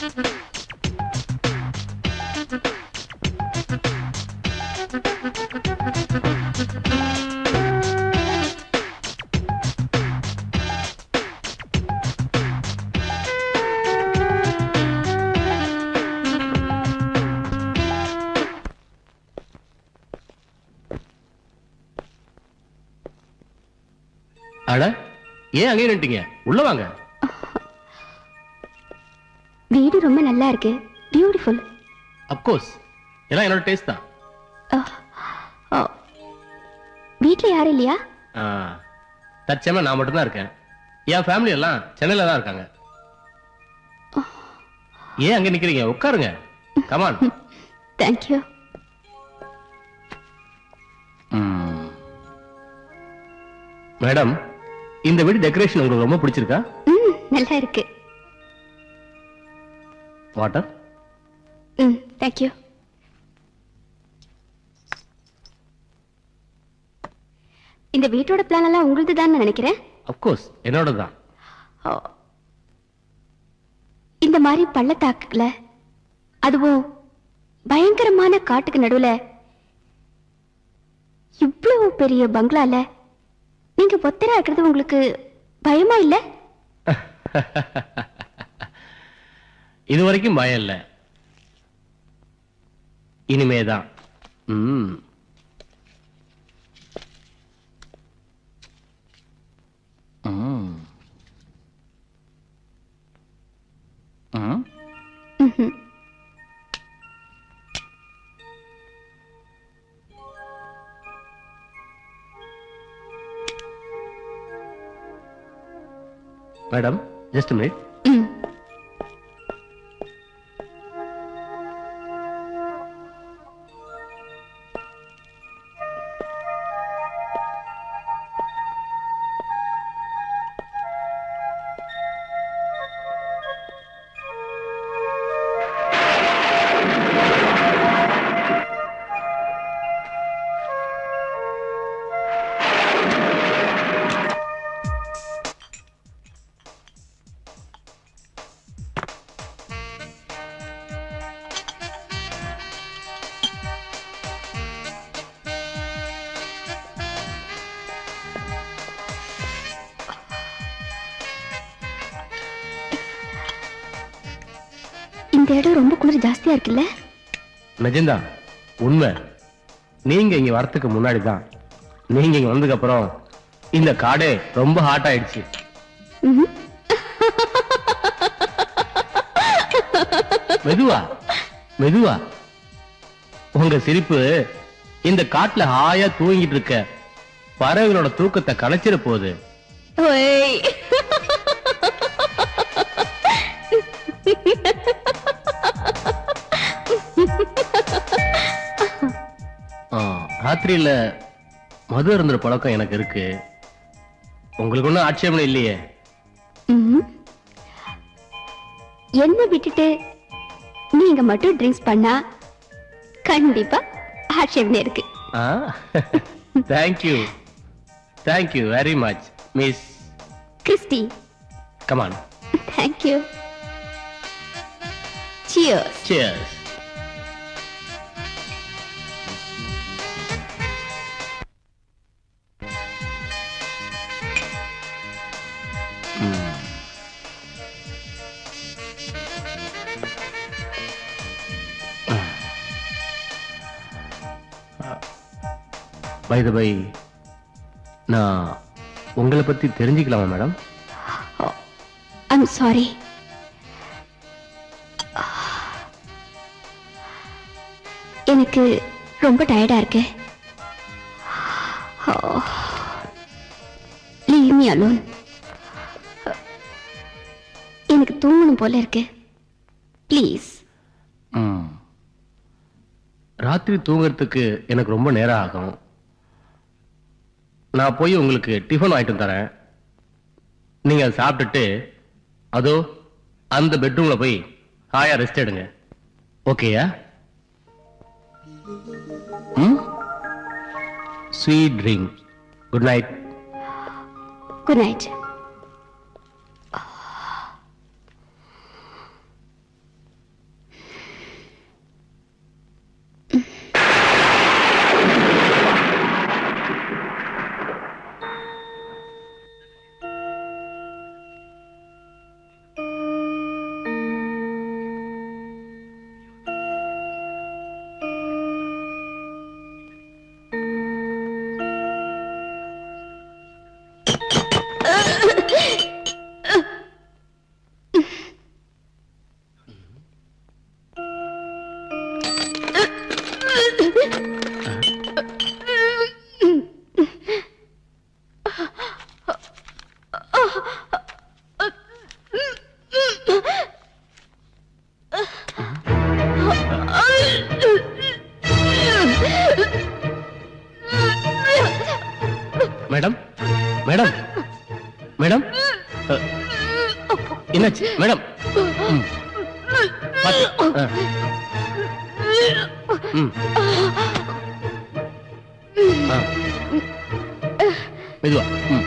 அட, ஏன் அங்கே நின்னுட்டீங்க? உள்ள வாங்க. வீடு ரொம்ப நல்லா இருக்கு. பியூட்டிஃபுல். Of course. எல்லாம் என்னோட டேஸ்ட் தான். வீட்ல யாரும் இல்லையா? தற்சமயம் நான் மட்டும் தான் இருக்கேன். என் ஃபேமிலி எல்லாம் சென்னையில தான் இருக்காங்க. ஏன் அங்க நிக்கிறீங்க? உட்காருங்க. Come on. Thank you. Madam, இந்த வீடு டெக்கரேஷன் உங்களுக்கு ரொம்ப பிடிச்சிருக்கா? நல்லா இருக்கு. வாட்டர்? Thank you. இந்த வீட்டோட பிளான் எல்லாம் உங்களுது தான் நினைக்கிறேன். ஆஃப் கோர்ஸ், என்னோட தான். இந்த மாதிரி பள்ளத்தாக்குல, அதுவும் பயங்கரமான காட்டுக்கு நடுவுல இவ்வளவு பெரிய பங்களால நீங்க ஒத்தரா இருக்கிறது உங்களுக்கு பயமா இல்ல? இது வரைக்கும் பயம் இல்ல. இனிமேதான். Madam, just a minute. இந்த இடம் ரொம்ப குளிர் ஜாஸ்தியா இருக்குல்ல? நிஜம்தான், உண்மை. நீங்க இங்க வரதுக்கு முன்னாடி தான், நீங்க இங்க வந்ததுக்கு அப்புறம் இந்த காடே ரொம்ப ஹாட் ஆயிடுச்சு. மெதுவா மெதுவா. உங்க சிரிப்பு இந்த காட்டுல ஹாயா தூங்கிட்டு இருக்க பறவைகளோட தூக்கத்தை கலைச்சிட போகுது. ராத்திரியில மது அருந்துற பழக்கம் எனக்கு இருக்கு. உங்களுக்கு ஒன்னும் ஆட்சேபனை இல்லையே? என்ன விட்டுட்டு நீங்க மட்டும் ட்ரிங்க்ஸ் பண்ணா கண்டிப்பா ஆட்சேபனை இருக்கு. Thank you, thank you very much miss Christy. Come on. Thank you. Cheers. Cheers. By the way, நான் உங்களை பத்தி தெரிஞ்சுக்கலாமா மேடம்? I'm sorry. எனக்கு ரொம்ப டயர்டா இருக்கு. Leave me alone. எனக்கு தூங்கணும் போல இருக்கு. ப்ளீஸ். ராத்திரி தூங்குறதுக்கு எனக்கு ரொம்ப நேரம் ஆகும். நான் போய் உங்களுக்கு டிஃபன் வாங்கிட்டு தரேன். நீங்க அதை சாப்பிட்டுட்டு அதோ அந்த பெட்ரூம்ல போய் ஹாயா ரெஸ்ட் எடுங்க. ஓகேயா? Sweet dream. Good night. Good night. Madam madam madam என்னாச்சு மேடம்? ம். பாத்து. ம். மெதுவா. ம்.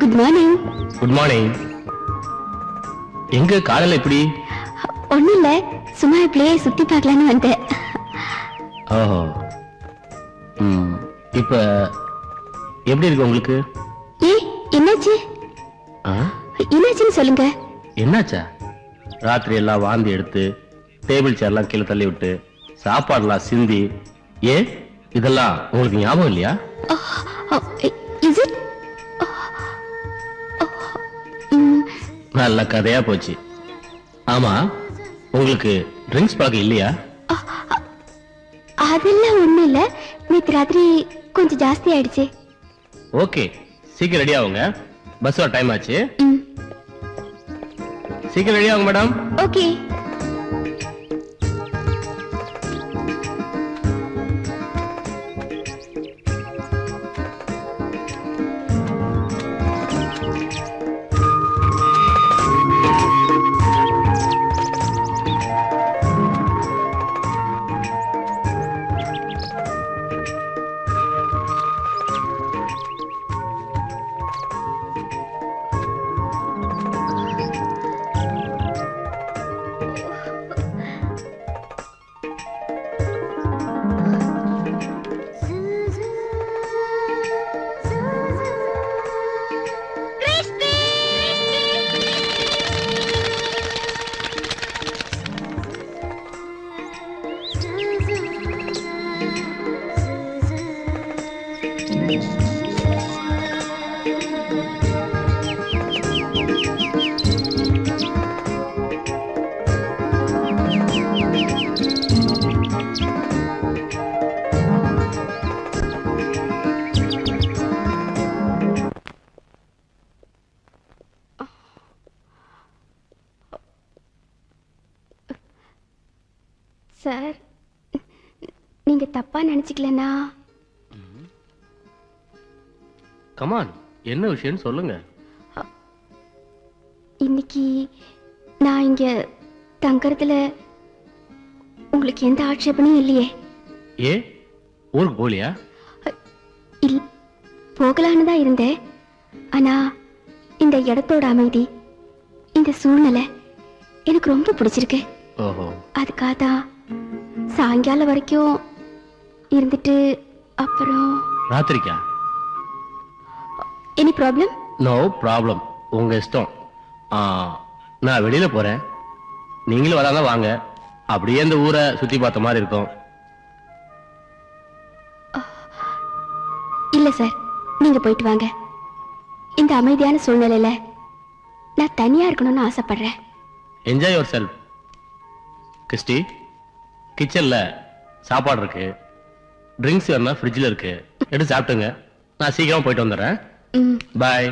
Good morning. Good morning. எங்க காலையில இப்படி? ஒண்ணும் இல்ல, சும்மா இப்படியே சுத்தி பார்க்கலான்னு வந்தேன். ஓஹோ. இப்ப எப்படி இருக்கு உங்களுக்கு? ஏ, என்னாச்சு? ஆ? என்னாச்சுன்னு சொல்லுங்க. என்னாச்சா? ராத்திரி எல்லாம் வாந்தி எடுத்து டேபிள் சேர்லாம் கீழே தள்ளி விட்டு சாப்பாடுலாம் சிந்தி, ஏன் இதெல்லாம் உங்களுக்கு ஞாபகம் இல்லையா? Is it? நல்ல கதையா போச்சு. ஆமா, உங்களுக்கு ட்ரிங்க்ஸ் பழக்கம் இல்லையா? அதெல்லாம் ஒண்ணும் இல்ல, நேத்து ராத்திரி கொஞ்சம் ஜாஸ்தி ஆயிடுச்சு. ஓகே, சீக்கிரம் ரெடி ஆகுங்க, பஸ் வர டைம் ஆச்சு. சீக்கிரம் ரெடி ஆகுங்க மேடம். ஓகே. சார், நீங்க தப்பா நினைச்சுக்கலனா? கமான், என்ன விஷயம் சொல்லுங்க. இன்னைக்கு நான் இங்க தங்கறதுல உங்களுக்கு எந்த ஆட்சேபனையும் இல்லையே? ஏ, ஊருக்கு போலியா? இல், போகலான்னு தான் இருந்தேன். ஆனா இந்த இடத்தோட அமைதி, இந்த சூழ்நிலை எனக்கு ரொம்ப பிடிச்சிருக்கு. ஓஹோ. அதுக்காக தான் சாயங்காலம் வரைக்கும் இருந்துட்டு அப்புறம். ராத்திரிக்கா? Any problem? நோ ப்ராப்ளம், உங்க இஷ்டம். நான் வெளியில போறேன், நீங்களும் வராங்க வாங்க, அப்படியே இந்த ஊரை சுத்தி பார்த்த மாதிரி இருக்கும். இல்ல சார், நீங்க போயிட்டு வாங்க. இந்த அமைதியான சூழ்நிலையில நான் தனியா இருக்கணும்னு ஆசைப்படுறேன். Enjoy your self. கிறிஸ்டி, கிச்சன்ல சாப்பாடு இருக்கு, ட்ரிங்க்ஸ் வேணா ஃப்ரிட்ஜில் இருக்கு, எடுத்து சாப்பிட்டுங்க. நான் சீக்கிரமா போயிட்டு வந்துடுறேன். Bye.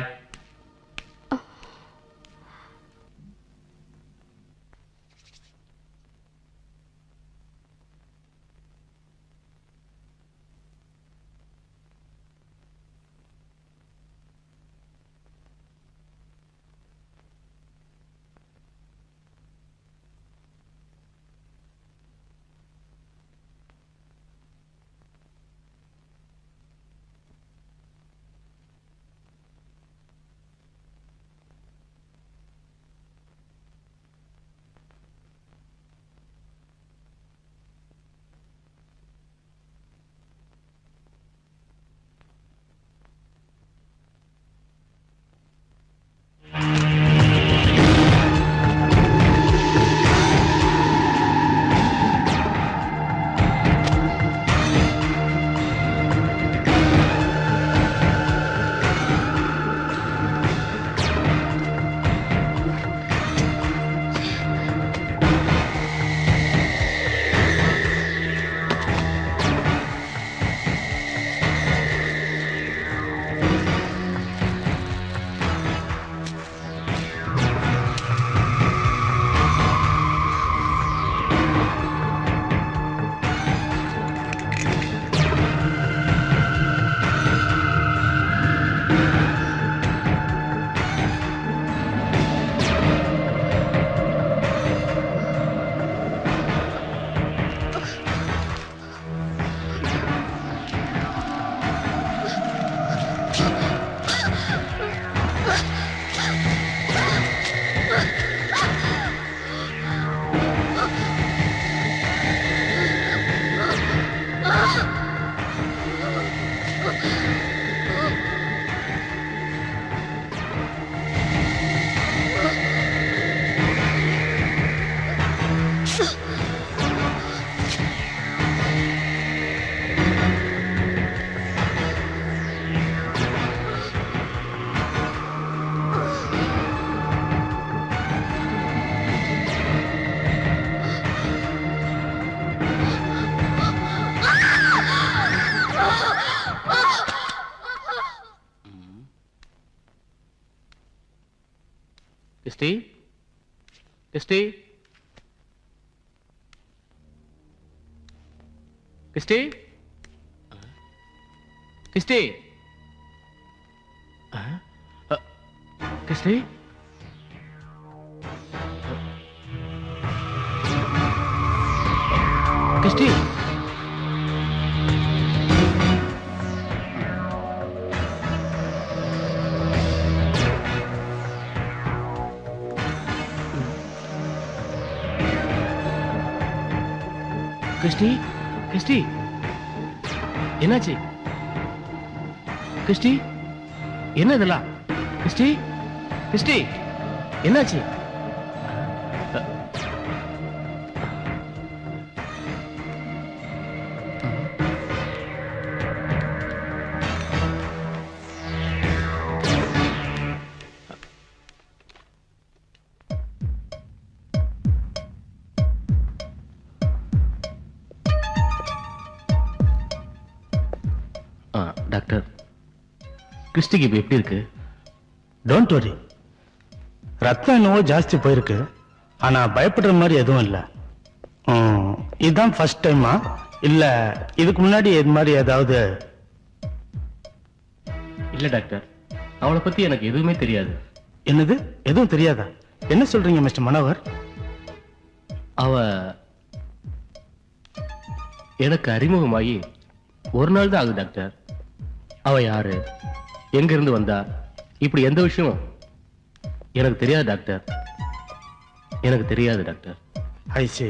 Christy Christy Christy Christy Christy Christy Christy Christy என்னாச்சு கிறிஸ்டி என்ன இதெல்லாம் கிறிஸ்டி கிறிஸ்டி என்னாச்சு டாக்டர் கிறிஸ்டிக்கு இப்ப எப்படி இருக்கு டோன்ட் வரி, ரத்தம் என்னவோ ஜாஸ்தி போயிருக்கு, ஆனா பயப்படுற மாதிரி எதுவும் இல்லை. இதுதான் ஃபர்ஸ்ட் டைமா இல்ல இதுக்கு முன்னாடி இது மாதிரி ஏதாவது? இல்ல டாக்டர், அவளை பத்தி எனக்கு எதுவுமே தெரியாது. என்னது, எதுவும் தெரியாதா? என்ன சொல்றீங்க மிஸ்டர் மனோகர்? அவ எனக்கு அறிமுகமாகி ஒரு நாள் தான் ஆகுது டாக்டர். அவ யாரு, எங்க இருந்து வந்தா, இப்படி எந்த விஷயம் எனக்கு தெரியாது டாக்டர். எனக்கு தெரியாது டாக்டர். ஐசி,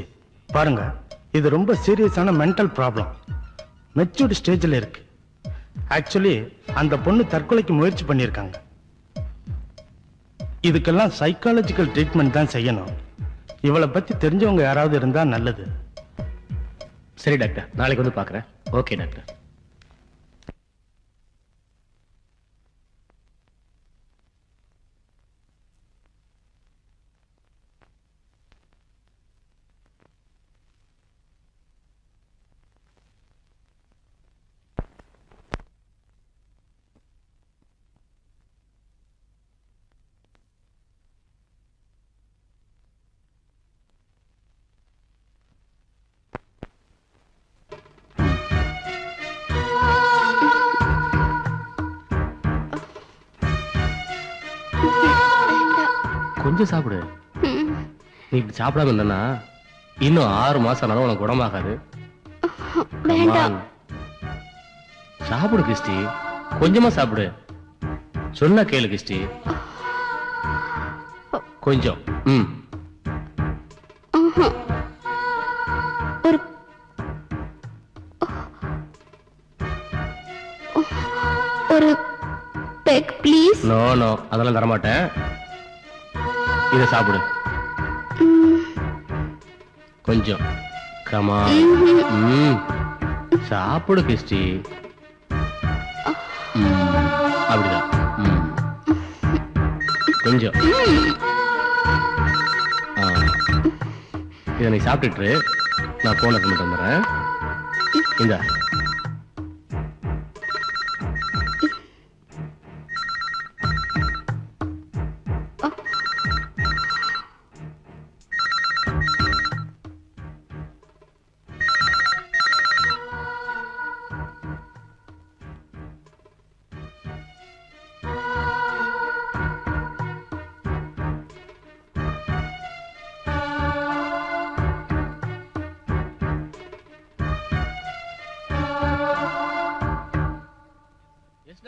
பாருங்க, இது ரொம்ப சீரியஸான மென்டல் ப்ராப்ளம், மெச்சூர்ட் ஸ்டேஜில் இருக்கு. ஆக்சுவலி அந்த பொண்ணு தற்கொலைக்கு முயற்சி பண்ணியிருக்காங்க. இதுக்கெல்லாம் சைக்காலஜிக்கல் ட்ரீட்மெண்ட் தான் செய்யணும். இவளை பத்தி தெரிஞ்சவங்க யாராவது இருந்தா நல்லது. சரி டாக்டர், நாளைக்கு வந்து பார்க்குறேன். Okay doctor. கொஞ்சம் சாப்பிடு. நீ இப்படி சாப்பிடாம இருந்தனா இன்னும் 6 மாசம் ஆனாலும் உனக்கு குணமாகாது. வேண்டாம். சாப்பிடு கிறிஸ்டி, கொஞ்சமா சாப்பிடு. சொன்னா கேளு கிறிஸ்டி, கொஞ்சம். ஒரு ஒரு பெக் ப்ளீஸ். நோ நோ, அதெல்லாம் தரமாட்டேன். இத சாப்பிடு கொஞ்சம். கமா, சாப்பிடு கிறிஸ்டி. அப்படிதான், கொஞ்சம். இதை நீ சாப்பிட்டுட்டு நான் போன கொண்டு வந்துடுறேன். இந்த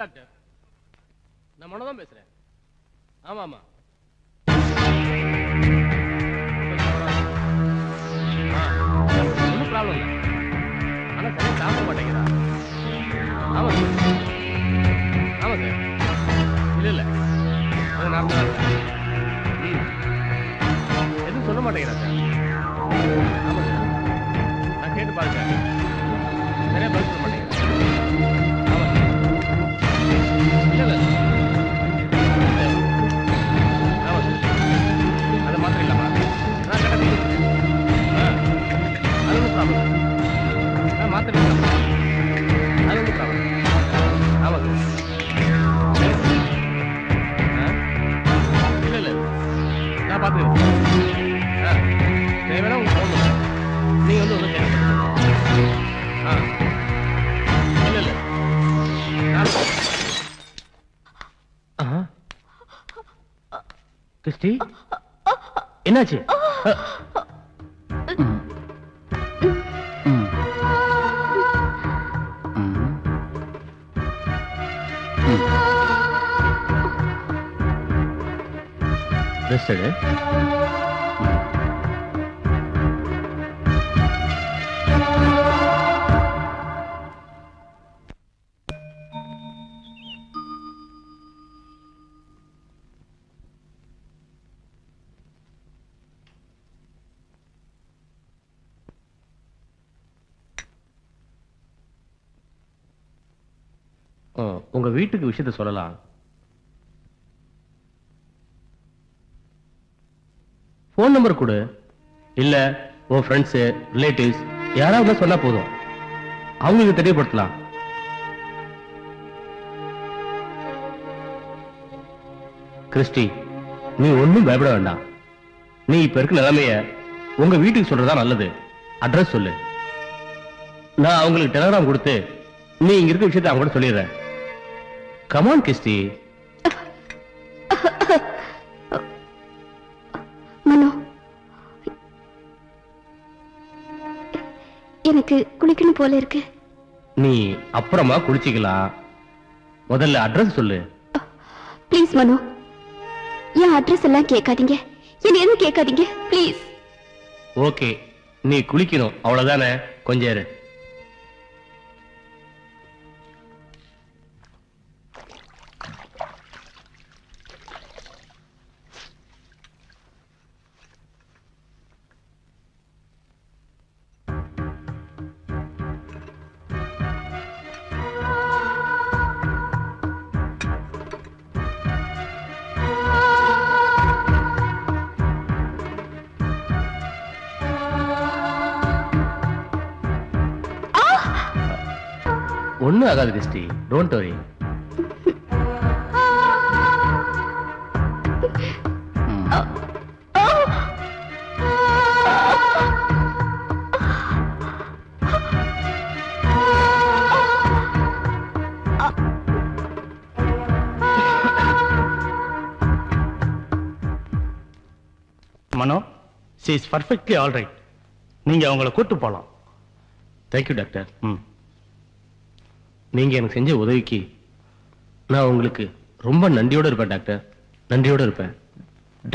டாக்டர், நான் மனோ தான் பேசுறேன். ஆமா ஆமா, ஒன்றும் ப்ராப்ளம் இல்லை. ஆனா சரியா சாப்பிட மாட்டேங்கிறா. ஆமா சார், ஆமா சார். இல்ல இல்ல, அது நார்மலா இருக்கா. எதுவும் சொல்ல மாட்டேங்கிறா சார். ஆமா சார், நான் கேட்டு பார்த்தேன், சரியா பதில் சொல்ல மாட்டேங்கிறேன். இல்ல ஆமா சார், அது மாத்திரம் இல்லாமா நான் கடை அது ஒன்றும் ப்ராப்ளம். மாத்திரம் இல்லாமா அது ஒன்றும் ப்ராப்ளம். ஆமா சார். இல்ல இல்ல, பாத்துக்கோங்க. தேவையான உங்க phone number. நீங்க வந்து ஒன்றும் கேட்க இல்ல இல்ல கிறிஸ்டி என்னாச்சு? ரெஸ்ட் எடு. உங்க வீட்டுக்கு விஷயத்த சொல்லலாம். போன் நம்பர் கொடு. இல்ல உன் ஃப்ரெண்ட்ஸ் ரிலேட்டிவ்ஸ் யாராவது சொன்னா போதும், அவங்களுக்கு தெரியப்படுத்தலாம். கிறிஸ்டி, நீ ஒன்னும் பயப்பட வேண்டாம். நீ இப்ப இருக்க நிலைமைய உங்க வீட்டுக்கு சொல்றதா நல்லது. அட்ரஸ் சொல்லு. நான் அவங்களுக்கு டெலிகிராம் கொடுத்து நீ இங்க இருக்க விஷயத்தை அவங்க கூட சொல்லிடுறேன். Come on Christie. மனோ, எனக்கு குளிக்கணும் போல இருக்கு. நீ அப்புறமா குளிச்சிக்கலாம். முதல்ல அட்ரஸ் சொல்லு. ப்ளீஸ் மனோ, என் அட்ரஸ் எல்லாம் கேட்காதீங்க, என்ன எதுவும் கேட்காதீங்க ப்ளீஸ். ஓகே, நீ குளிக்கணும் அவ்வளவுதானே? கொஞ்சம் இரு. ஒண்ணும் ஆகாது Christie, don't worry. Mano, she is perfectly all right. நீங்க அவங்கள கூட்டு போலாம். Thank you doctor. நீங்க எனக்கு செஞ்ச உதவிக்கு நான் உங்களுக்கு ரொம்ப நன்றியோட இருப்பேன் டாக்டர், நன்றியோட இருப்பேன்.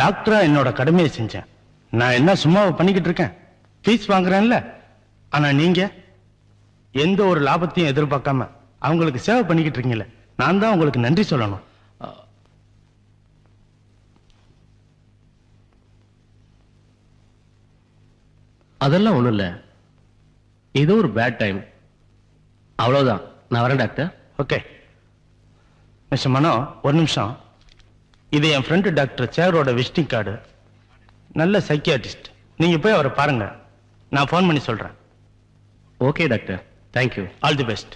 டாக்டரா என்னோட கடமையை செஞ்சேன். நான் என்ன சும்மாவை பண்ணிக்கிட்டு இருக்கேன்? ஃபீஸ் வாங்குறேன்ல. ஆனா நீங்க எந்த ஒரு லாபத்தையும் எதிர்பார்க்காம அவங்களுக்கு சேவை பண்ணிக்கிட்டு இருக்கீங்களே, நான் தான் உங்களுக்கு நன்றி சொல்லணும். அதெல்லாம் ஒண்ணும் இல்ல, ஏதோ ஒரு பேட் டைம், அவ்வளவுதான். நான் வரேன் டாக்டர். ஓகே மிஸ்டர் மனோ, ஒரு நிமிஷம். இது என் ஃப்ரெண்டு டாக்டர் சேரோட விசிட்டிங் கார்டு. நல்ல சைக்கியாட்ரிஸ்ட். நீங்க போய் அவரை பாருங்க, நான் ஃபோன் பண்ணி சொல்றேன். Okay doctor, thank you. All the best.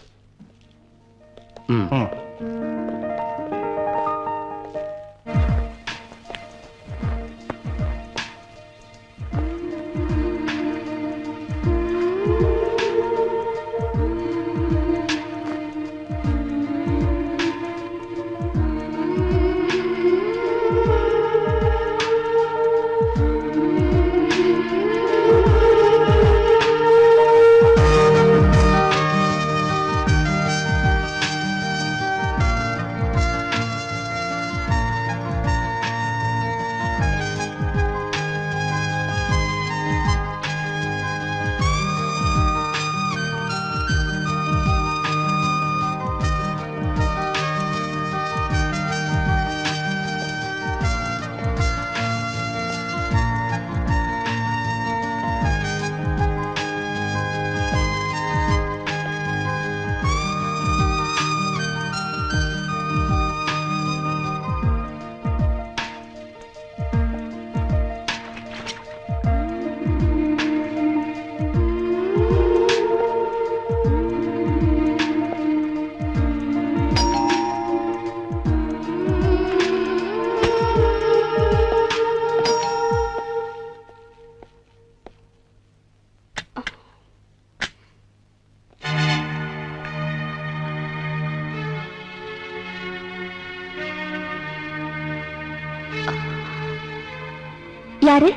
யாரு?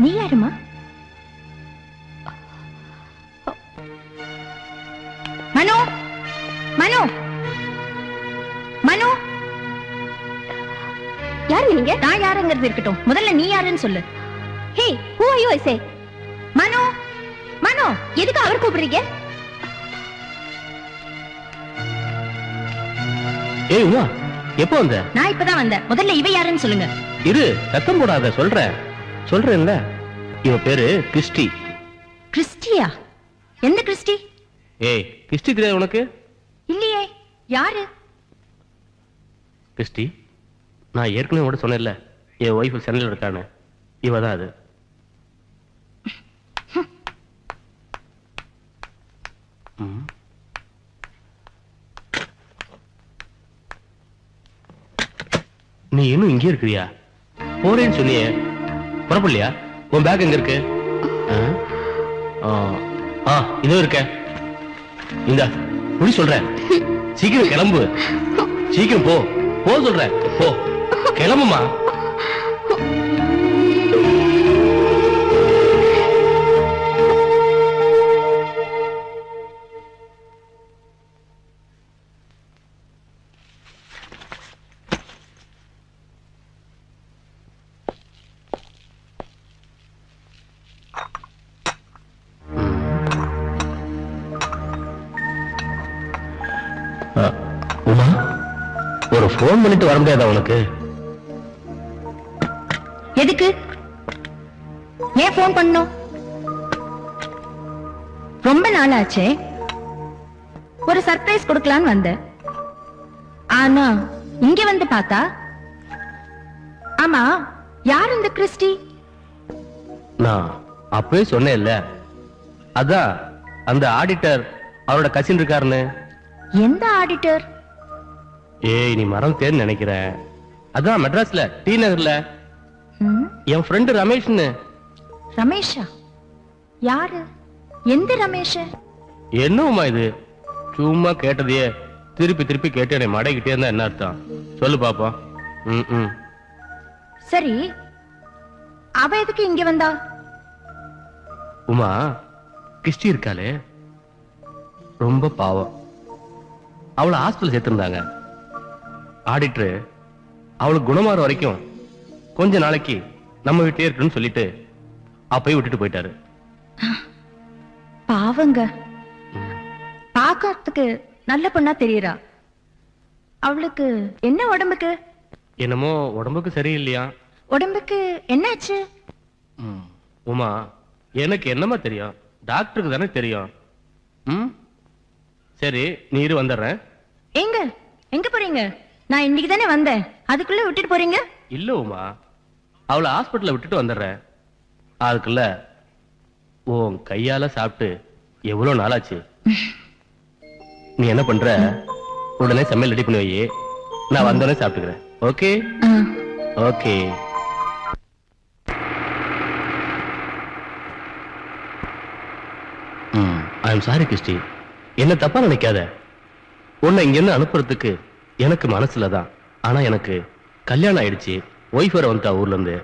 நீ யாருமா? மனோ, மனோ, மனோ. யாரு நீங்க? நான் யாருங்கிறது இருக்கட்டும், முதல்ல நீ யாருன்னு சொல்லு. ஹே, who are you I say? மனோ, மனோ. எதுக்கு அவர் கூப்பிடுறீங்க? ஏய் உமா, எப்போ வந்த? நான் இப்பதான் வந்தேன். முதல்ல இவ யாருன்னு சொல்லுங்க. இரு, சத்தம் போடாத, சொல்றேன்ல. இவ பேரு கிறிஸ்டி. கிறிஸ்டியா? எந்த கிறிஸ்டி? ஏய், கிறிஸ்டி தெரியாது உனக்கு? இல்லையே. யாரு? கிறிஸ்டி, நான் ஏற்கனவே கூட சொன்னேன்ல, என் ஒய்ஃப் சென்னையில் இருக்கான்னு. இவ தான் அது. ம். நீ இன்னும் இங்கே இருக்கிறியா? போறேன்னு சொன்னியே, புறப்படலையா? உன் பேக் எங்க இருக்கு? இதோ இருக்க. இந்த புடி சொல்றேன், சீக்கிரம் கிளம்பு. சீக்கிரம் போ சொல்றேன். போ, கிளம்புமா. உமா, ஒரு போன் பண்ணிட்டு வர முடியாதா உனக்கு? எதுக்கு? ஏன் போன் பண்ணும்? ரொம்ப நாளாச்சே, ஒரு சர்ப்ரைஸ் கொடுக்கலான்னு வந்தேன். ஆனா இங்க வந்து பார்த்தா, ஆமா, யார் இந்த கிறிஸ்டி? நான் அப்பவே சொன்னேன்ல, அதான் அந்த ஆடிட்டர், அவரோட கசின் இருக்காருன்னு. எந்த ஆடிட்டர்? ஏய், நீ மறந்துட்டேன்னு நினைக்கிறேன். அதான் மெட்ராஸ்ல டி நகர்ல ம், என் ஃப்ரெண்டு ரமேஷ்னு. ரமேஷா? யாரு? எந்த ரமேஷ்? என்னவுமா இது? சும்மா கேட்டதையே திருப்பி திருப்பி கேட்டு என்னை மடைக்கிட்டே இருந்தா என்ன அர்த்தம்? சொல்லு பாப்போம். ம். சரி, அவ எதுக்கு இங்க வந்தா? உமா, கிறிஸ்டி இருக்காளே, ரொம்ப பாவம். அவளை ஹாஸ்பிட்டல் சேர்த்திருந்தாங்க. ஆடிட்டரு அவளுக்கு குணமாற வரைக்கும் கொஞ்ச நாளைக்கு நம்ம வீட்டிலே இருக்குன்னு சொல்லிட்டு அப்பயே விட்டுட்டு போயிட்டாரு. பாவங்க. பாக்கிறதுக்கு நல்ல பொண்ணா தெரியறா. அவளுக்கு என்ன உடம்புக்கு? என்னமோ உடம்புக்கு சரியில்லையா? உடம்புக்கு என்னாச்சு? உமா, எனக்கு என்னமா தெரியும்? டாக்டருக்கு தானே தெரியும். ம், சரி, நீ இரு, வந்துடுறேன். எங்க எங்க போறீங்க? நான் இன்னைக்கு தானே வந்தேன், அதுக்குள்ள விட்டுட்டு போறீங்க? இல்ல உமா, அவளை ஹாஸ்பிட்டல்ல விட்டுட்டு வந்துடுறேன். அதுக்குள்ள உன் கையால சாப்பிட்டு எவ்வளவு நாளாச்சு. நீ என்ன பண்ற, உடனே சமையல் ரெடி பண்ணி வை, நான் வந்தோடனே சாப்பிட்டுக்கிறேன். Okay? Okay. I am sorry Christy, என்ன தப்பா நினைக்காத. உன்னை இங்க இருந்து அனுப்புறதுக்கு எனக்கு மனசுல தான். ஆனா எனக்கு கல்யாணம் ஆயிடுச்சு, ஒய்ஃப் வர வந்துட்டா ஊர்ல இருந்து.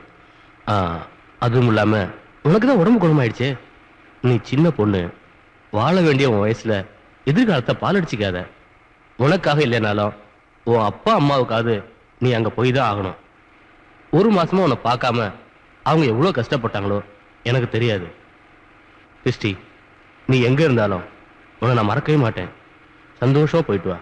அதுவும் இல்லாம உனக்கு தான் உடம்பு குணமாயிடுச்சு. நீ சின்ன பொண்ணு, வாழ வேண்டிய உன் வயசுல எதிர்காலத்தை பாலடிச்சுக்காத. உனக்காக இல்லைனாலும் உன் அப்பா அம்மாவுக்காவது நீ அங்க போய் தான் ஆகணும். ஒரு மாசமா உன்னை பார்க்காம அவங்க எவ்வளவு கஷ்டப்பட்டாங்களோ எனக்கு தெரியாது. கிறிஸ்டி, நீ எங்க இருந்தாலும் உன்னை நான் மறக்கவே மாட்டேன். சந்தோஷமா போயிட்டு வா.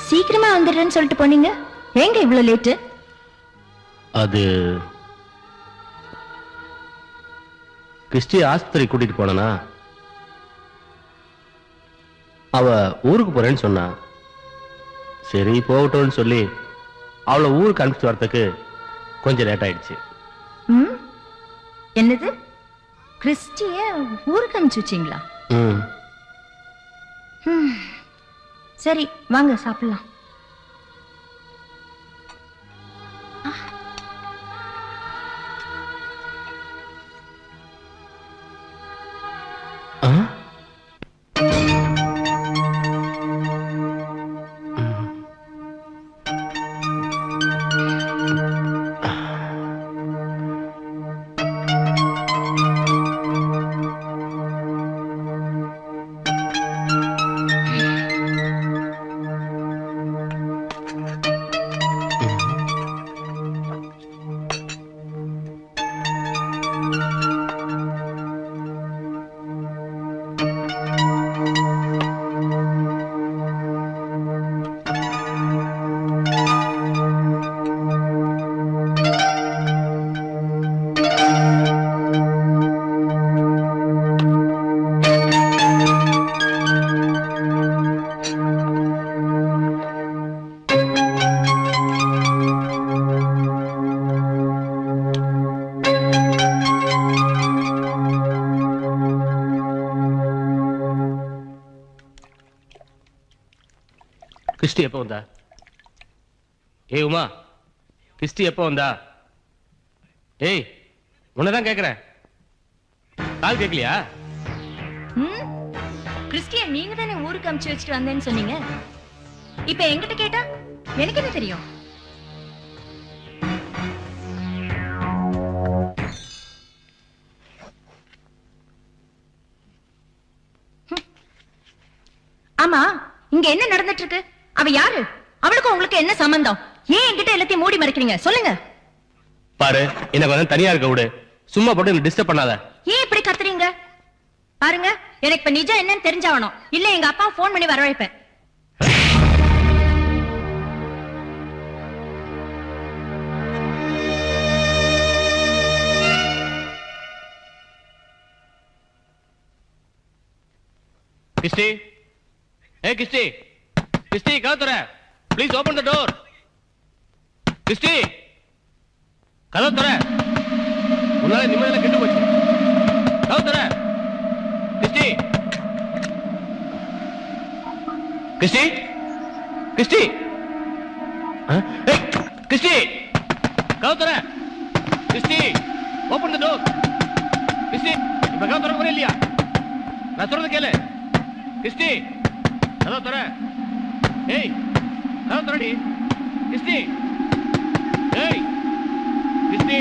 சீக்கிரமா வந்துடுறேன்னு சொல்லிட்டு போனீங்க, ஏங்க இவ்வளவு லேட்டு? அது கிறிஸ்டி ஆஸ்பத்திரி கூட்டிட்டு போனா, அவ ஊருக்கு போறேன்னு சொன்னா. சரி போகட்டும்னு சொல்லி அவளை ஊருக்கு அனுப்பிச்சு வரதுக்கு கொஞ்சம் லேட் ஆயிடுச்சு. ம்? என்னது, கிறிஸ்டிய ஊருக்கு அனுப்பிச்சு வச்சீங்களா? ம். சரி வாங்க சாப்பிடலாம். ஆ? கிறிஸ்டி எப்போ வந்தா? ஏய் உமா, கிறிஸ்டி எப்போ வந்தா? ஏய் உன்னதான் கேக்குறேன், கால் கேட்கலையா? கிறிஸ்டிய நீங்க தானே ஊருக்கு அனுப்பிச்சு வச்சுட்டு வந்தேன்னு சொன்னீங்க. இப்ப என்கிட்ட கேட்டா எனக்கு என்ன தெரியும்? ஆமா, இங்க என்ன நடந்துட்டு இருக்கு? அவ யாரு? அவளுக்கும் உங்களுக்கு என்ன சம்பந்தம்? ஏன் என்கிட்ட எல்லாத்தையும் மூடி மறைக்கிறீங்க? சொல்லுங்க. பாரு, எனக்கு வந்து தனியா இருக்க விடு, சும்மா போட்டு டிஸ்டர்ப் பண்ணாத. ஏன் இப்படி கத்துறீங்க? பாருங்க, எனக்கு இப்ப நிஜம் என்னன்னு தெரிஞ்சாகணும், இல்ல எங்க அப்பா போன் பண்ணி வரவழைப்பேன். கிறிஸ்டி, ஏய் கிறிஸ்டி, கிறிஸ்டி கதவு தர, please open the door. Christy கதவு தர, உன்னால நிம்மதியெல்லாம் கெட்டு போச்சு. கதவு தர கிறிஸ்டி. கிறிஸ்டி, கிறிஸ்டி, ஏய் கிறிஸ்டி கதவு தர. Christy open the door. Christy இப்ப கதவு தர போறே இல்லையா? நான் சொல்றது கேளு. கிறிஸ்டி கதவு தர. ஏய் கதவு தரடி. கிறிஸ்டி, ஏய் கிறிஸ்டி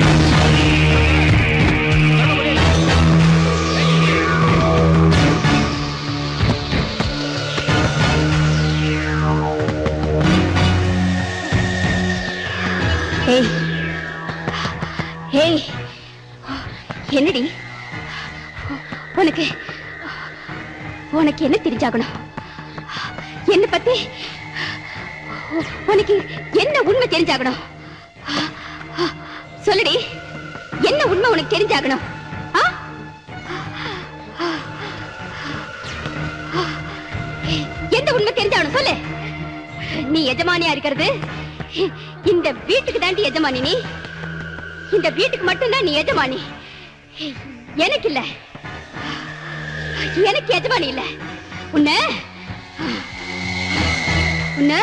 ஏய் ஏய், என்னடி உனக்கு உனக்கு என்ன தெரிஞ்சாகணும்? என்ன பத்தி உனக்கு என்ன உண்மை தெரிஞ்சாகணும்? சொல்லுடி, என்ன உண்மை உனக்கு தெரிஞ்சாகணும்? எந்த உண்மை தெரிஞ்சாகணும் சொல்லு. நீ எஜமானியா இருக்கிறது இந்த வீட்டுக்கு தாண்டி எஜமானி. நீ இந்த வீட்டுக்கு மட்டும்தான் நீ எஜமானி, எனக்கு இல்ல. எனக்கு எஜமானி இல்ல. உன்ன உன்ன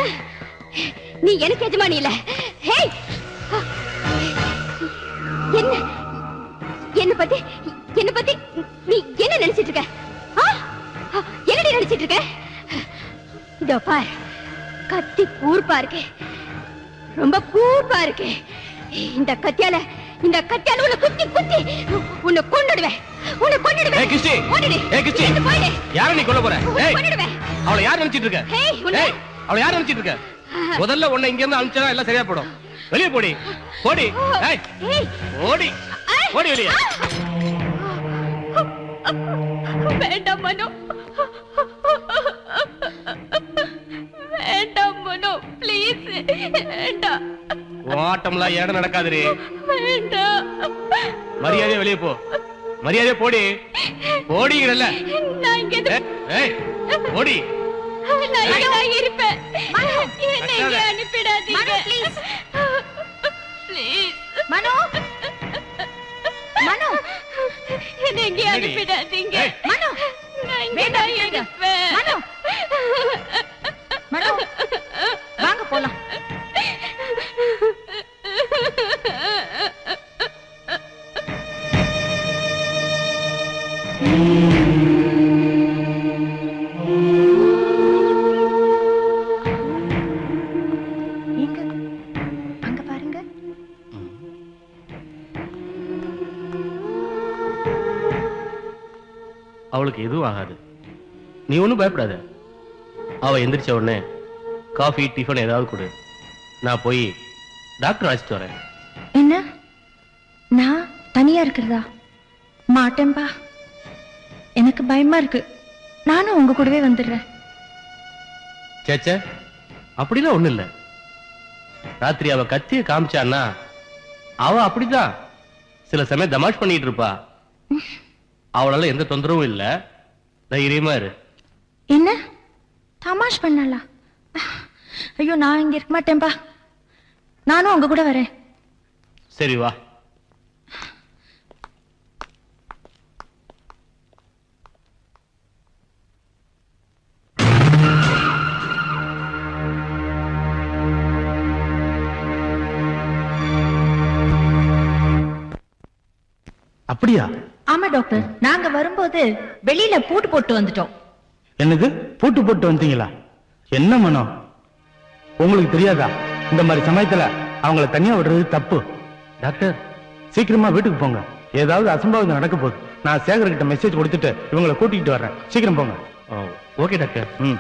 நீ எனக்கு எஜமானி இல்ல. ஹேய், என்ன என்ன பத்தி நீ என்ன நினைச்சிட்டு இருக்க? என்னடி நினைச்சிட்டு இருக்க? இதோ பார், கத்தி கூர்ப்பா இருக்கு, ரொம்ப கூர்ப்பா இருக்கு. இந்த கத்தியால உன்னை குத்தி உன்னை கொன்னுடுவேன். ஏய் கிறிஸ்டி, ஏய் கிறிஸ்டி, யாரை நீ கொல்ல போற? ஏய் அவளை யார் நினைச்சிட்டு இருக்க? ஏய் அவளை யார் நினைச்சிட்டு இருக்க? முதல்ல உன்னை இங்க இருந்து அனுப்பிச்சா எல்லாம் சரியா போடும். வெளியே போடி, போடி. ஏய் ஓடி, ஓடி வெளியே. வேண்டாம் மனோ, வேண்டாம் மனோ. ப்ளீஸ் வேண்டாம் ஓட்டம்லாம் ஏட நடக்காதுரி. வேண்டாம். மரியாதையா வெளியே போ. மரியாதையா போடி. போடிங்கறல்ல. நான் இங்க ஏய் போடி. நான் இங்க தான் இருப்பேன். என்னை இங்க அனுப்பிடாதீங்க. மனோ ப்ளீஸ். ப்ளீஸ் மனோ மனோ என்னை இங்க அனுப்பிடாதீங்க. ஏய். மனோ நான் இங்க வேண்டாம், தான் விட்டுடுங்க. இருப்பேன். மனோ மனோ வாங்க போலாம். எங்க அங்க பாருங்க. அவளுக்கு எதுவும் ஆகாது. நீ ஒண்ணும் பயப்படாத. அவ எந்திரிச்ச உடனே காஃபி டிஃபன் ஏதாவது கொடு. நான் போய் டாக்டர் அழைச்சிட்டு வரேன். என்ன நான் தனியா இருக்கிறதா? மாட்டேன்பா. எனக்கு பயமா இருக்கு. நானும் உங்க கூடவே வந்துடுறேன். சேச்சே அப்படிலாம் ஒண்ணு இல்ல. ராத்திரி அவ கத்திய காமிச்சான்னா அவ அப்படிதான் சில சமயம் தமாஷ் பண்ணிட்டு இருப்பா. அவளால எந்த தொந்தரவும் இல்ல. தைரியமா இரு. என்ன தமாஷ் பண்ணலா? ஐயோ நான் இங்க இருக்க மாட்டேன்பா. நானும் உங்க கூட வரேன். சரி வா. அப்படியா? ஆமா டாக்டர், நாங்க வரும்போது வெளியில பூட்டு போட்டு வந்துட்டோம். என்னது பூட்டு போட்டு வந்தீங்களா? என்ன மனம் உங்களுக்கு தெரியாதா? இந்த மாதிரி சமயத்துல அவங்கள தனியா விடுறது தப்பு. டாக்டர் சீக்கிரமா வீட்டுக்கு போங்க. ஏதாவது அசம்பாவிதம் நடக்க போகுது. நான் சேகர் கிட்ட மெசேஜ் கொடுத்துட்டு இவங்களை கூட்டிகிட்டு வர்றேன். சீக்கிரம் போங்க. Okay doctor. ம்.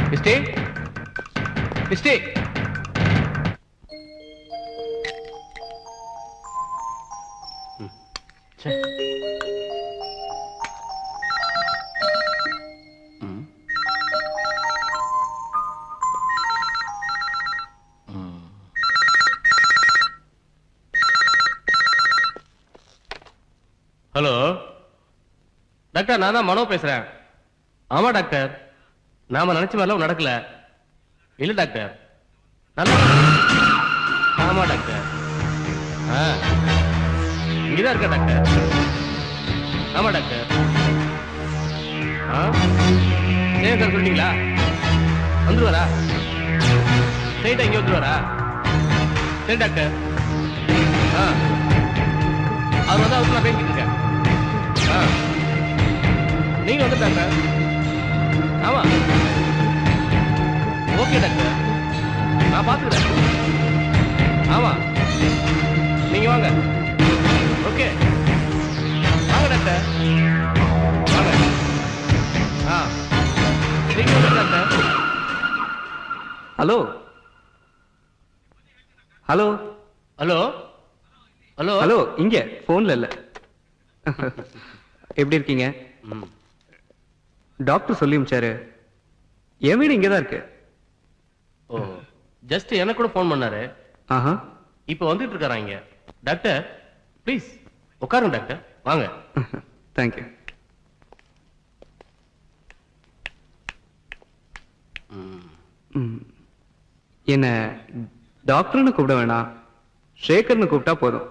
கிறிஸ்டி கிறிஸ்டி ஹலோ டாக்டர், நான் தான் மனோ பேசுறேன். ஆமா டாக்டர், நாம நினைச்ச மாதிரிலாம் நடக்கல. இல்ல டாக்டர், நல்லா. ஆமா டாக்டர். இங்கதான் இருக்க டாக்டர். ஆமா டாக்டர். ஏன் சார் சொல்லிட்டீங்களா? வந்துருவாரா? ஸ்ட்ரெயிட்டா இங்க வந்துருவாரா? சரி டாக்டர். அவர் வந்து அவருக்கு நான் பேசிட்டு இருக்கேன். நீங்க வந்து டாக்டர். ஆமா ஓகே டாக்டர், நான் பாத்துக்கிறேன். ஆமா நீங்க வாங்க. ஓகே வாங்க டாக்டர், வாங்க. நீங்க வந்து doctor. Hello hello hello hello hello, இங்க போன்ல இல்ல. எப்படி இருக்கீங்க? டாக்டர் சொல்லி அனுப்பிச்சாரு. என் வீடு இங்கதான் இருக்கு. ஓ, ஜஸ்ட் எனக்கு கூட போன் பண்ணாரு. ஆஹா, இப்ப வந்துட்டு இருக்காராங்க. டாக்டர் ப்ளீஸ் உட்காருங்க டாக்டர், வாங்க. தேங்க்யூ. என்ன டாக்டர்னு கூப்பிட வேணாம், ஷேகர்னு கூப்பிட்டா போதும்.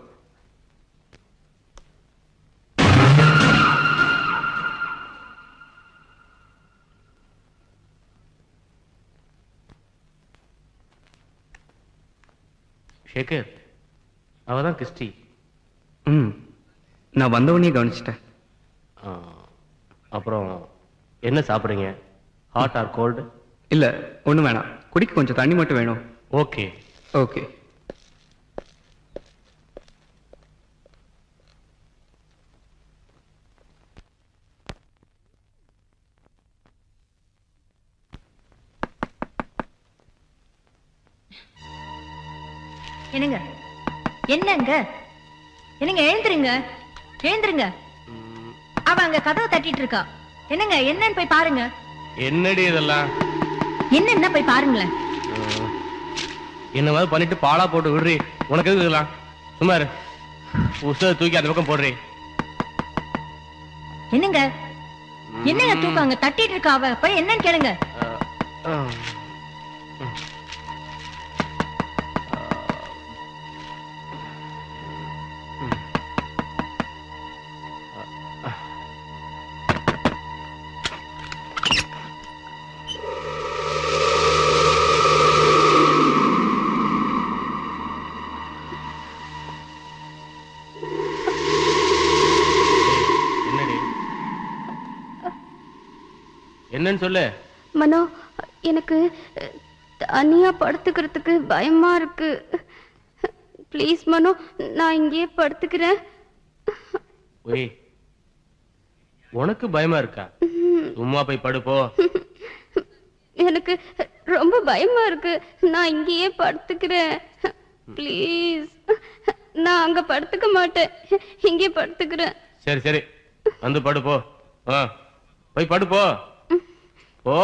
ஷேகர், அவதான் கிறிஸ்டி. நான் வந்தவனே கவனிச்சிட்டேன். அப்புறம் என்ன சாப்பிடுறீங்க? Hot or cold? இல்ல ஒண்ணும் வேணாம், குடிக்க கொஞ்சம் தண்ணி மட்டும் வேணும். Okay okay. என்னங்க என்னங்க என்னங்க எழுந்துருங்க எழுந்துருங்க. அவ அங்க கதவை தட்டிட்டு இருக்கா. என்னங்க என்னன்னு போய் பாருங்க. என்னடி இதெல்லாம்? என்னன்னா போய் பாருங்களேன். என்ன மாதிரி பண்ணிட்டு பாலா போட்டு விடுறி. உனக்கு எதுக்கு இதெல்லாம்? சும்மா இரு. புஸ்தகத்தை தூக்கி அந்த பக்கம் போடுறி. என்னங்க என்னங்க தூக்காங்க தட்டிட்டு இருக்கா அவ. போய் என்னன்னு கேளுங்க. என்னடி? என்னன்னு சொல்லு. மனோ, எனக்கு தனியா படுத்துக்கிறதுக்கு பயமா இருக்கு. ப்ளீஸ் மனோ, நான் இங்கேயே படுத்துக்கிறேன். ஒய், உனக்கு பயமா இருக்கா? சும்மா போய் படுப்போ. எனக்கு ரொம்ப பயமா இருக்கு. நான் இங்கேயே படுத்துக்கிறேன். ப்ளீஸ், நான் அங்க படுத்துக்க மாட்டேன். இங்கே படுத்துக்கிறேன். சரி சரி, வந்து படுப்போ. போய் படுப்போ. Oh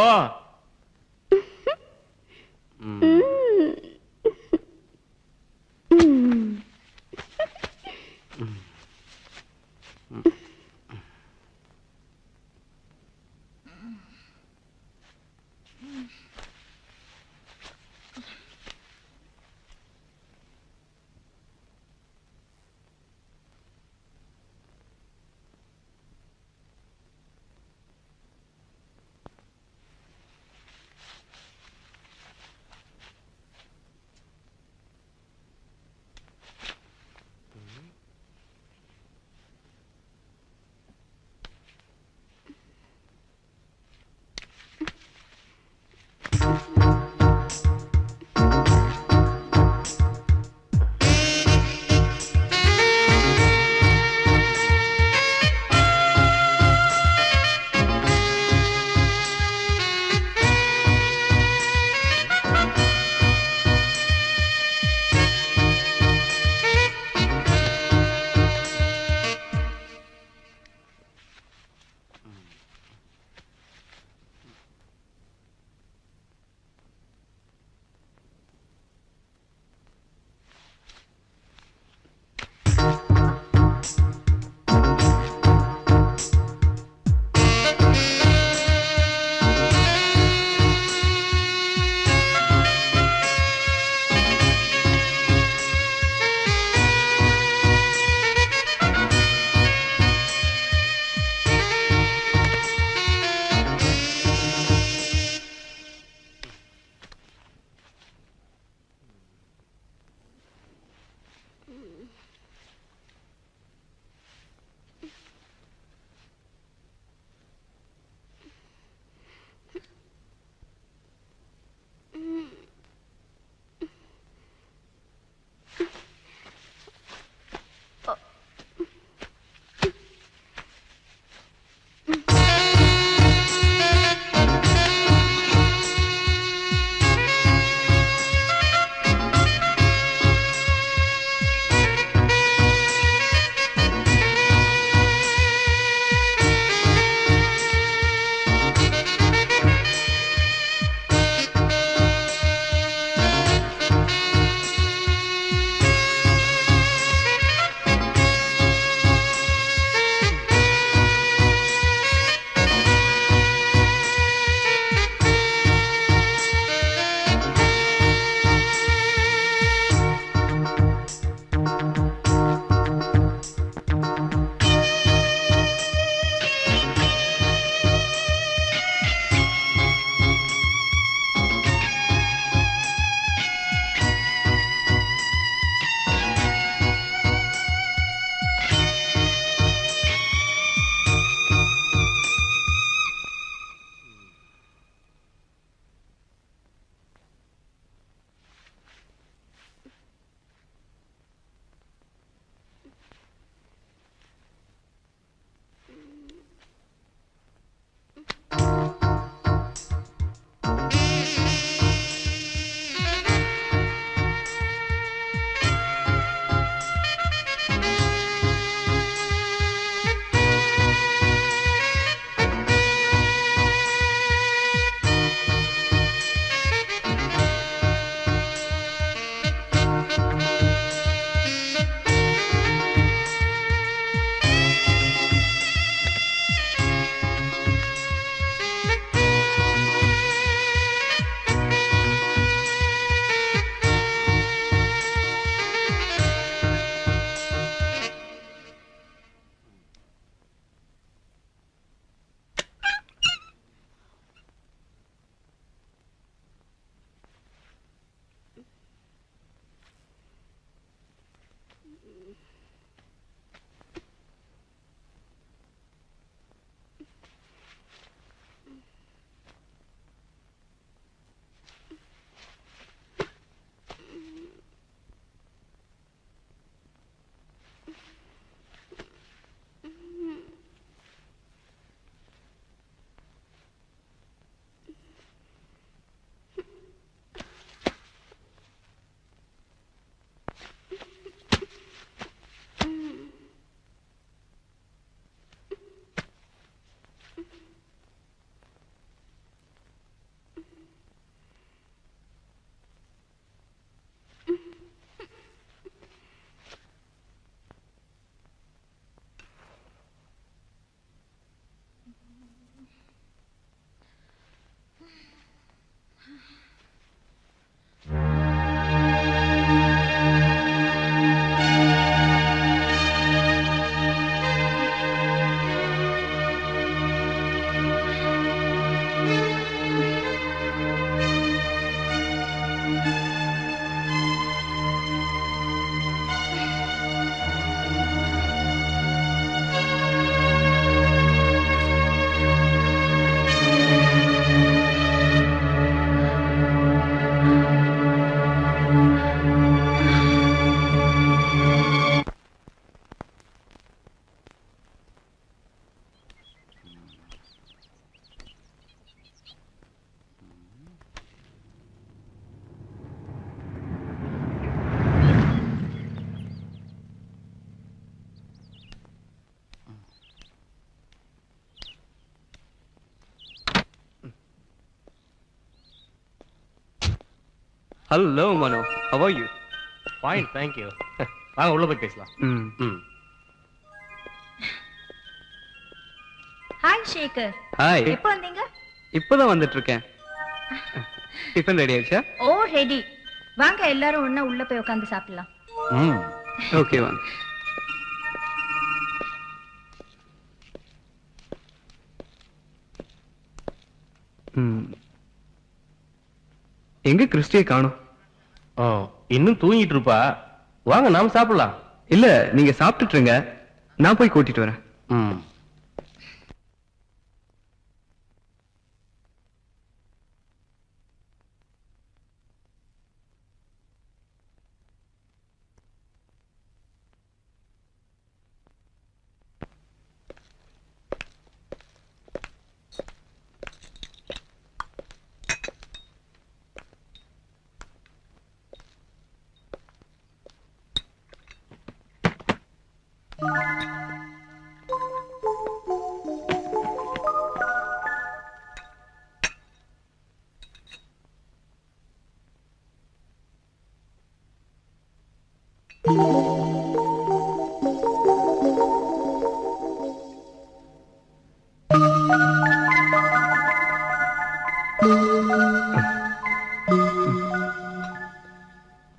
hello Mano, how are you? Fine, thank you. வாங்க உள்ள போய் பேசலாம். ம். ம். Hi Sekar, hi. எப்போ வந்தீங்க? இப்பதான் வந்துட்டு இருக்கேன். டிஃபன் ரெடி ஆயிடுச்சா? Oh ready. வாங்க எல்லாரும் ஒண்ணா உள்ள போய் உட்கார்ந்து சாப்பிடலாம். ம். ஓகே வாங்க. ம். எங்க கிறிஸ்டியை காணோம்? ஆ, இன்னும் தூங்கிட்டு இருப்பா. வாங்க நாம சாப்பிடலாம். இல்ல, நீங்க சாப்பிட்டுட்டு இருங்க, நான் போய் கூட்டிட்டு வரேன். ம்.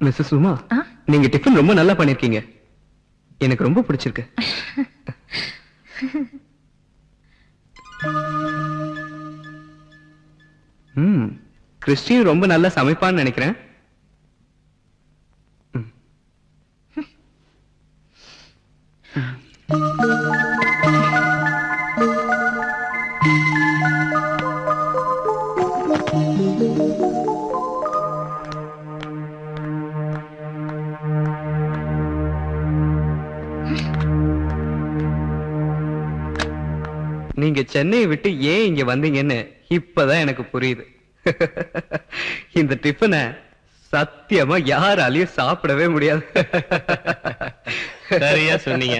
மிஸ்ஸஸ் உமா, ஆ? நீங்க டிஃபன் ரொம்ப நல்லா பண்ணிருக்கீங்க. எனக்கு ரொம்ப பிடிச்சிருக்கு. ம். கிறிஸ்டியும் ரொம்ப நல்லா சமைப்பான்னு நினைக்கிறேன். ம். நீங்க சென்னையை விட்டு ஏன் இங்க வந்தீங்கன்னு இப்பதான் எனக்கு புரியுது. இந்த டிஃபனை சத்தியமா யாராலையும் சாப்பிடவே முடியாது. சரியா சொன்னீங்க.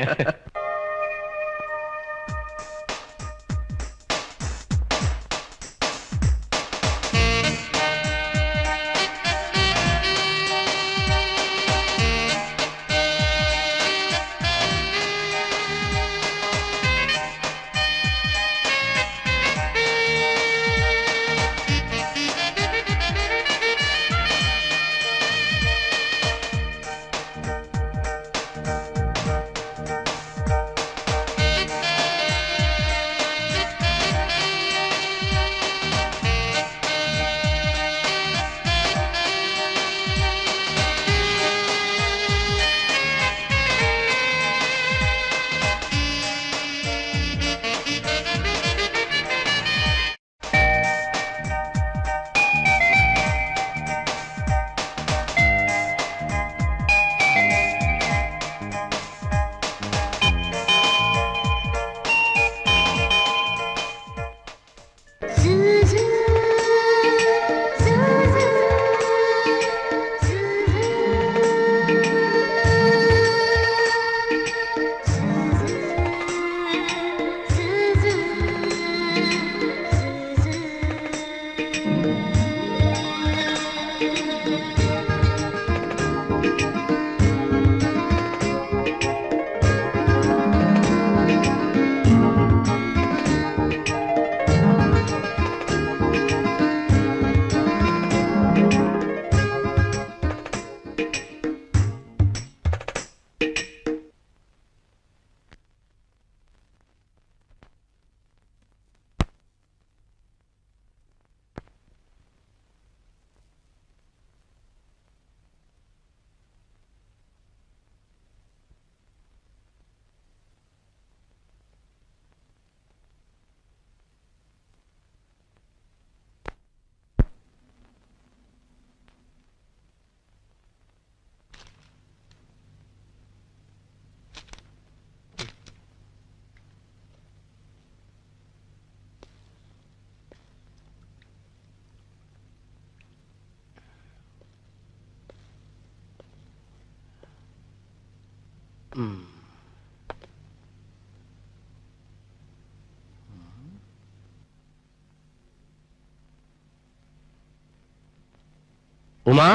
உமா,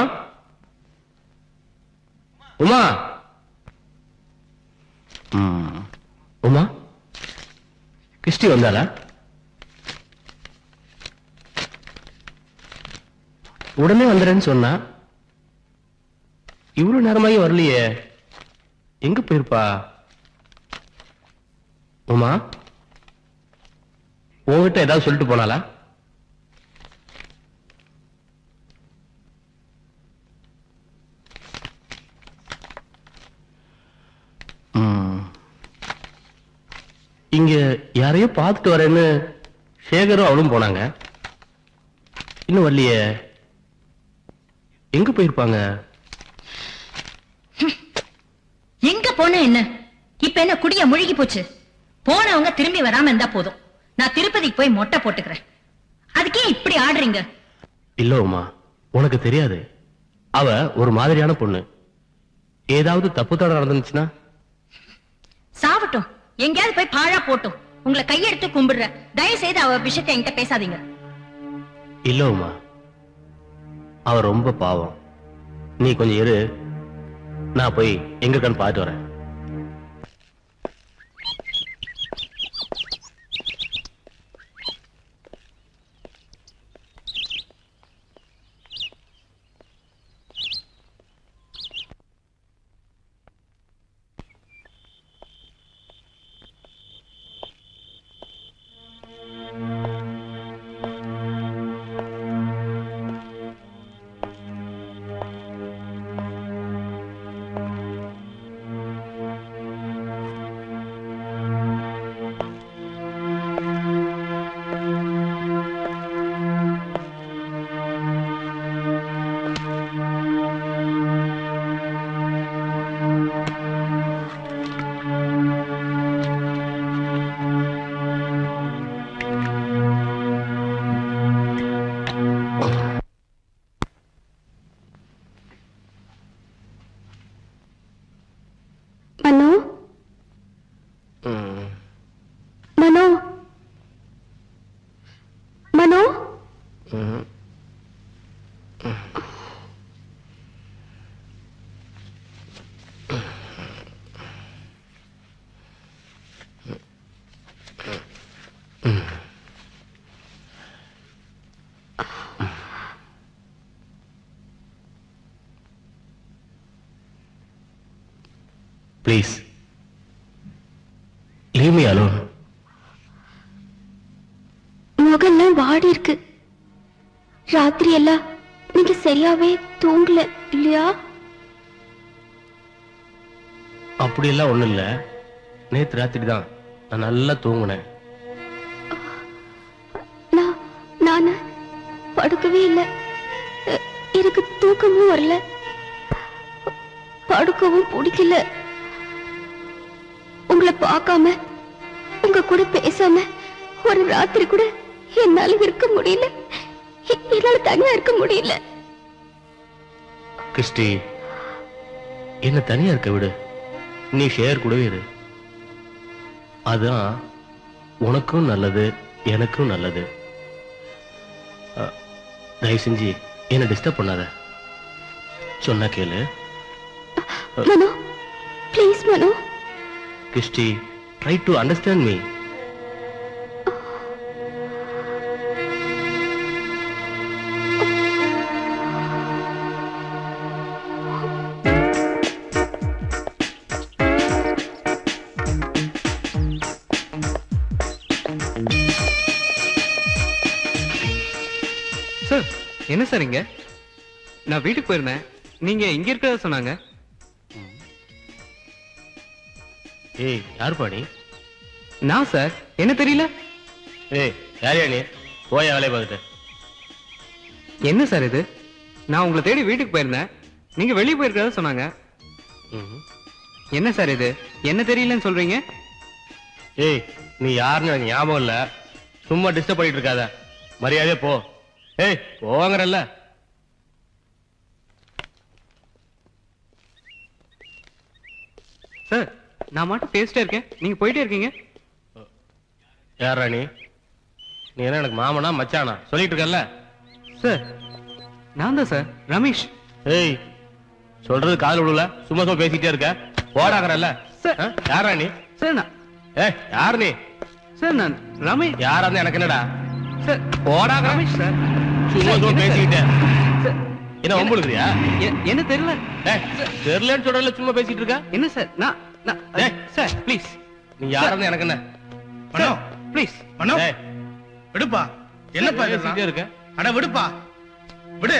உமா ம். உமா கிறிஸ்டி வந்தாளா? உடனே வந்துறேன்னு சொன்னா, இவ்வளவு நேரமாகி வரலையே, எங்க போயிருப்பா? உமா உன்கிட்ட ஏதாவது சொல்லிட்டு போனாளா? இங்க யாரையோ பார்த்துட்டு வரேன்னு சேகரும் அவளும் போனாங்க. இன்னும் வரலையே, எங்க போயிருப்பாங்க? எங்க போன என்ன இப்ப என்ன குடிய முழுகி போச்சு? போனவங்க திரும்பி வராம இருந்தா போதும். நான் திருப்பதிக்கு போய் மொட்டை போட்டுக்கிறேன். அதுக்கே இப்படி ஆடுறீங்க? இல்ல உமா, உனக்கு தெரியாது. அவ ஒரு மாதிரியான பொண்ணு. ஏதாவது தப்பு தடம் நடந்துச்சுன்னா? சாவட்டும், எங்கேயாவது போய் பாழா போட்டும். உங்களை கையெடுத்து கும்பிடுற. தயவு செய்து அவ விஷயத்தை என்கிட்ட பேசாதீங்க. இல்ல உமா, அவ ரொம்ப பாவம். நீ கொஞ்சம் இரு, நான் போய் எங்க இருக்கான்னு பார்த்துட்டு வரேன். மனோ, மனோ, மனோ. Please, leave me alone. முகெல்லாம் வாடி இருக்கு. ராத்திரி எல்லாம் நீங்க சரியாவே தூங்கல இல்லையா? அப்படியெல்லாம் ஒண்ணும் இல்ல. நேத்து ராத்திரி தான் நான் நல்லா தூங்குனேன். நான் படுக்கவே இல்லை. எனக்கு தூக்கமும் வரல, படுக்கவும் பிடிக்கல. உங்களை பார்க்காம, உங்க கூட பேசாம ஒரு ராத்திரி கூட என்னால இருக்க முடியல. என்னால தனியா இருக்க முடியல. கிறிஸ்டி, என்ன தனியா இருக்க விடு. நீ ஷேர் கூடவே இரு. அதான் உனக்கும் நல்லது, எனக்கும் நல்லது. தயவு செஞ்சு என்ன டிஸ்டர்ப் பண்ணாத. சொன்னா கேளு. Mano, please Mano. Christy, try to understand me. Sir, என்ன சார் இங்க? நான் வீட்டுக்கு போயிருந்தேன், நீங்க இங்க இருக்கிறதா சொன்னாங்க. ஏய், யார் பாணி? நான் சார், என்ன தெரியல. ஏய், யாரையா நீ? போய் வேலையை பார்த்துட்டு. என்ன சார் இது? நான் உங்களை தேடி வீட்டுக்கு போயிருந்தேன், நீங்க வெளியே போயிருக்கிறதா சொன்னாங்க. என்ன சார் இது? என்ன தெரியலன்னு சொல்றீங்க? ஏய், நீ யாருன்னு எனக்கு ஞாபகம் இல்ல. சும்மா டிஸ்டர்ப் பண்ணிட்டு இருக்காத. மரியாதையா போ. ஏய், போவாங்கறல்ல. சார், நான் மட்டும் பேசிட்டே இருக்கேன், நீங்க போயிட்டே இருக்கீங்க. யாரா நீ? நீ என்ன எனக்கு மாமனா மச்சானா சொல்லிட்டு இருக்கல்ல? சார், நான் தான் சார், ரமேஷ். ஏய், சொல்றது காதுல விடல, சும்மா சும்மா பேசிட்டே இருக்க. போடாங்கறல்ல. சார். யாரா நீ? சார் நான் யார் நீ? சார் நான் ரமேஷ். யாரா இருந்தா எனக்கு என்னடா? சார் போடாங்க. ரமேஷ் சார். சும்மா சும்மா என்ன சார்? பேசிக்கிட்டே. சார், என்ன வம்புழுக்கிறியா? என்ன தெரியல. தெரியலன்னு சொல்றல, சும்மா பேசிட்டு இருக்க. என்ன சார் நான் டேய். சார் ப்ளீஸ் நீ யாரா இருந்தா எனக்கு என்ன? மனோ ப்ளீஸ். மனோ டேய், விடுப்பா. என்னப்பா பேசிட்டே இதெல்லாம்? இருக்க. அட விடுப்பா, விடு.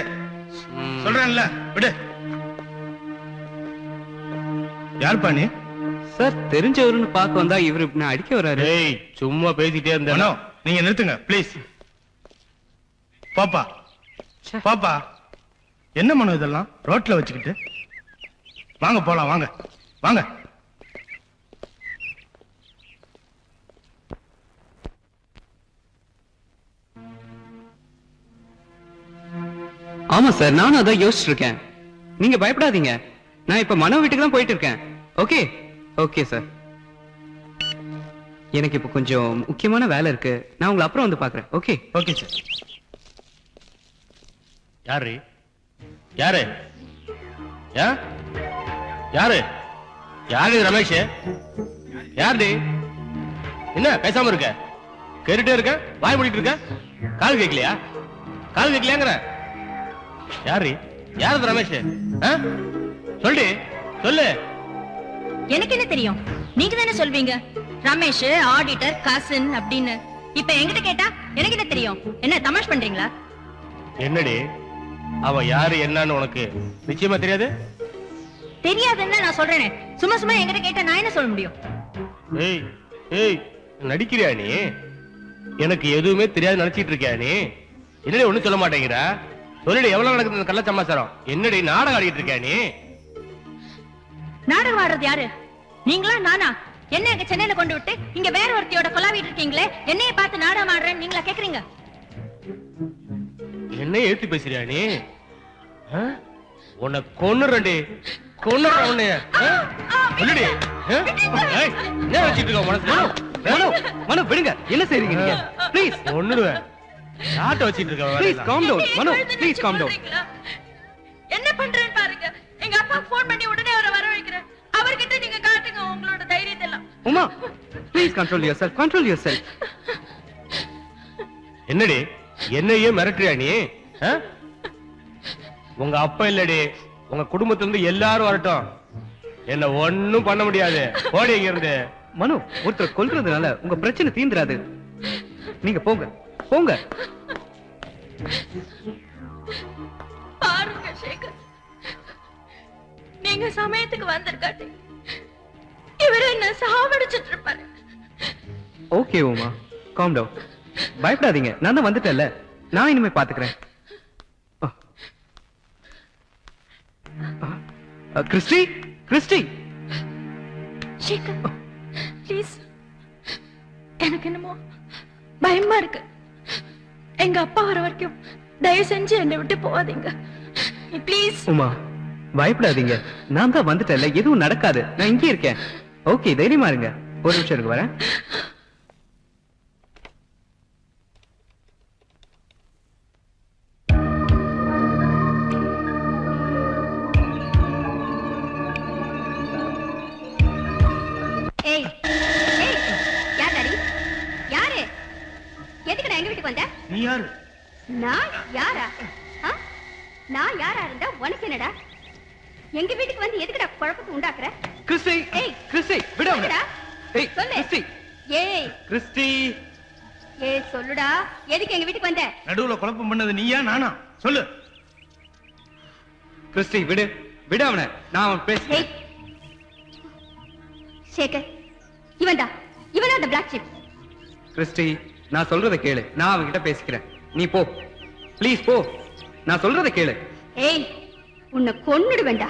சொல்றேன்ல, விடு. யாருப்பா நீ? சார் தெரிஞ்சவருன்னு பார்க்க வந்தா இவரு நான் அடிக்க வராரு. டேய், சும்மா பேசிட்டே மனோ இருந்தேனோ. நீங்க நிறுத்துங்க ப்ளீஸ். பாப்பா ச்சே. பாப்பா, என்ன மனோ இதெல்லாம் ரோட்ல வச்சுக்கிட்டு? வாங்க போலாம், வாங்க வாங்க. ஆமா சார், நானும் அதான் யோசிச்சுட்டு இருக்கேன். நீங்க பயப்படாதீங்க, நான் இப்ப மனோ வீட்டுக்கு தான் போயிட்டு இருக்கேன். Okay okay sir. எனக்கு இப்ப கொஞ்சம் முக்கியமான வேலை இருக்கு, நான் உங்களை அப்புறம் வந்து பாக்குறேன். Okay okay sir. யாரு? யாரு? யா? யாரு? யாரு ரமேஷ்? யாரு? என்ன பேசாம இருக்க? கேட்டுட்டே இருக்க, வாய் மூடிட்டு இருக்க. கால் கேட்கலையா? கால் கேட்கலையாங்கிற? யாரு? யாரு ரமேஷ்? சொல்லு சொல்லு. எனக்கு என்ன தெரியும்? நீங்க தானே சொல்வீங்க ரமேஷ் ஆடிட்டர் கசின் அப்படின்னு. இப்ப என்கிட்ட கேட்டா எனக்கு என்ன தெரியும்? என்ன தமாஷ் பண்றீங்களா? என்னடி அவ யாரு என்னன்னு உனக்கு நிச்சயமா தெரியாது? தெரியாதுன்னு நான் சொல்றேனே. சும்மா சும்மா என்கிட்ட கேட்டா நான் என்ன சொல்ல முடியும்? ஏய் ஏய், நடிக்கிறியா நீ? எனக்கு எதுவுமே தெரியாது நினைச்சிட்டு இருக்கியா நீ? என்னடி ஒண்ணும் சொல்ல மாட்டேங்கிற? சொல்லுடி, எவ்வளவு நடக்குது இந்த கள்ள சமாச்சாரம்? என்னடி நாடகம் ஆடிட்டு இருக்கியா நீ? நாடகம் ஆடுறது யாரு? நீங்களா நானா? என்ன எங்க சென்னையில கொண்டு விட்டு இங்க வேற ஒருத்தியோட கொலாவிட்டு இருக்கீங்களே, என்னைய பார்த்து நாடகம் ஆடுறேன்னு நீங்களா கேக்குறீங்க? என்ன ஏத்தி பேசுறியா நீ? உன்னை கொன்னுறேன்டி, கொன்னுறேன் உன்னை. சொல்லுடி. ஏய், என்ன வச்சிட்டு இருக்க மனசுல? மனோ மனோ விடுங்க, என்ன செய்றீங்க நீங்க? ப்ளீஸ் ஒண்ணுடுவேன். நாட்டை வச்சிட்டு இருக்க. Please calm down. Mano please calm down. என்ன பண்றேன்னு பாருங்க. எங்க அப்பா போன் பண்ணி உடனே அவரை வரவழைக்கிறேன். அவர்கிட்ட நீங்க காட்டுங்க உங்களோட தைரியத்தை எல்லாம். Uma please control your self, control your self. என்னடி என்னையே மிரட்டுறியா நீ? உங்க அப்பா இல்லடி, உங்க குடும்பத்துல இருந்து எல்லாரும் வரட்டும், என்ன ஒண்ணும் பண்ண முடியாது. போடி இங்க இருந்து. மனோ, ஒருத்தர் கொல்றதுனால உங்க பிரச்சனை தீந்துராது. நீங்க போங்க போங்க. பாருங்க சேகர், நீங்க சமயத்துக்கு வந்திருக்காட்டி இவரு என்ன சாவடிச்சிட்டு இருப்பாரு. Okay Uma, calm down. பயப்படாதீங்க, நான் தான் வந்துட்டேன்ல, நான் இனிமே பாத்துக்கிறேன். Christie Christie. சேகர் ப்ளீஸ், எனக்கு என்னமோ பயமா இருக்கு. எங்க அப்பா வர வரைக்கும் தயவு செஞ்சு என்னை விட்டு போகாதீங்க ப்ளீஸ். உமா பயப்படாதீங்க, நான் தான் வந்துட்டேன்ல, எதுவும் நடக்காது, நான் இங்கே இருக்கேன். ஓகே தைரியமா இருங்க. ஒரு நிமிஷம் இருக்கு, வரேன். ஏய் ஏய், யார் டாடி? யாரு? எதுக்குடா எங்க வீட்டுக்கு வந்த? நீ யாரு? நான் யாரா? ஆ? நான் யாரா இருந்தா உனக்கு என்னடா? எங்க வீட்டுக்கு வந்து எதுக்குடா குழப்பத்தை உண்டாக்குற? கிறிஸ்டி ஏய், கிறிஸ்டி விடு அவனை. எதுக்குடா? ஏய் சொல்லு. கிறிஸ்டி ஏய் கிறிஸ்டி. ஏய் சொல்லுடா, எதுக்கு எங்க வீட்டுக்கு வந்த? நடுவுல குழப்பம் பண்ணது நீயா நானா? சொல்லு. கிறிஸ்டி விடு விடு அவனை, நான் அவன் பேசுறேன். ஏய் சேகர், இவன்டா இவனா அந்த பிளாக் ஷிப். கிறிஸ்டி நான் சொல்றதை கேளு, நான் அவன்கிட்ட பேசிக்கிறேன். நீ போ ப்ளீஸ் போ, நான் சொல்றதை கேளு. ஏய் உன்னை கொன்னுடுவேண்டா.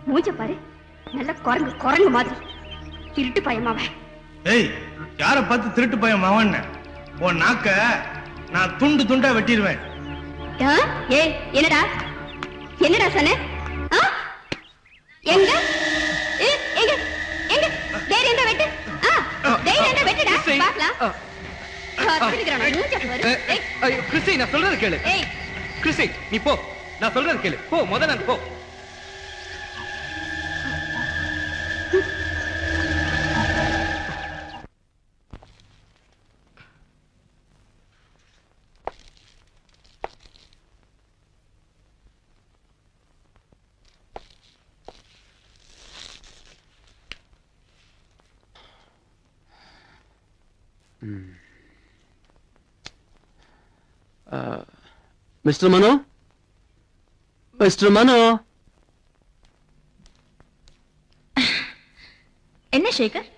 மூஞ்ச பாரு, நல்ல குரங்கு குரங்கு மாதிரி. திருட்டு பயமாவ. ஏய், யார பார்த்து திருட்டு பையன் மவன்? உன் நாக்க நான் துண்டு துண்டா வெட்டிடுவேன். ஏய் என்னடா என்னடா சொன்ன? எங்க எங்க எங்க தைரியம் தான் வெட்டு. தைரியம் தான் வெட்டுடா, பார்க்கலாம். கிறிஸ்டி நான் சொல்றது கேளு. ஏய். கிறிஸ்டி நீ போ, நான் சொல்றது கேளு. போ முதல்ல போ. மிஸ்டர் மனோ, மிஸ்டர் மனோ. என்ன சேகர்?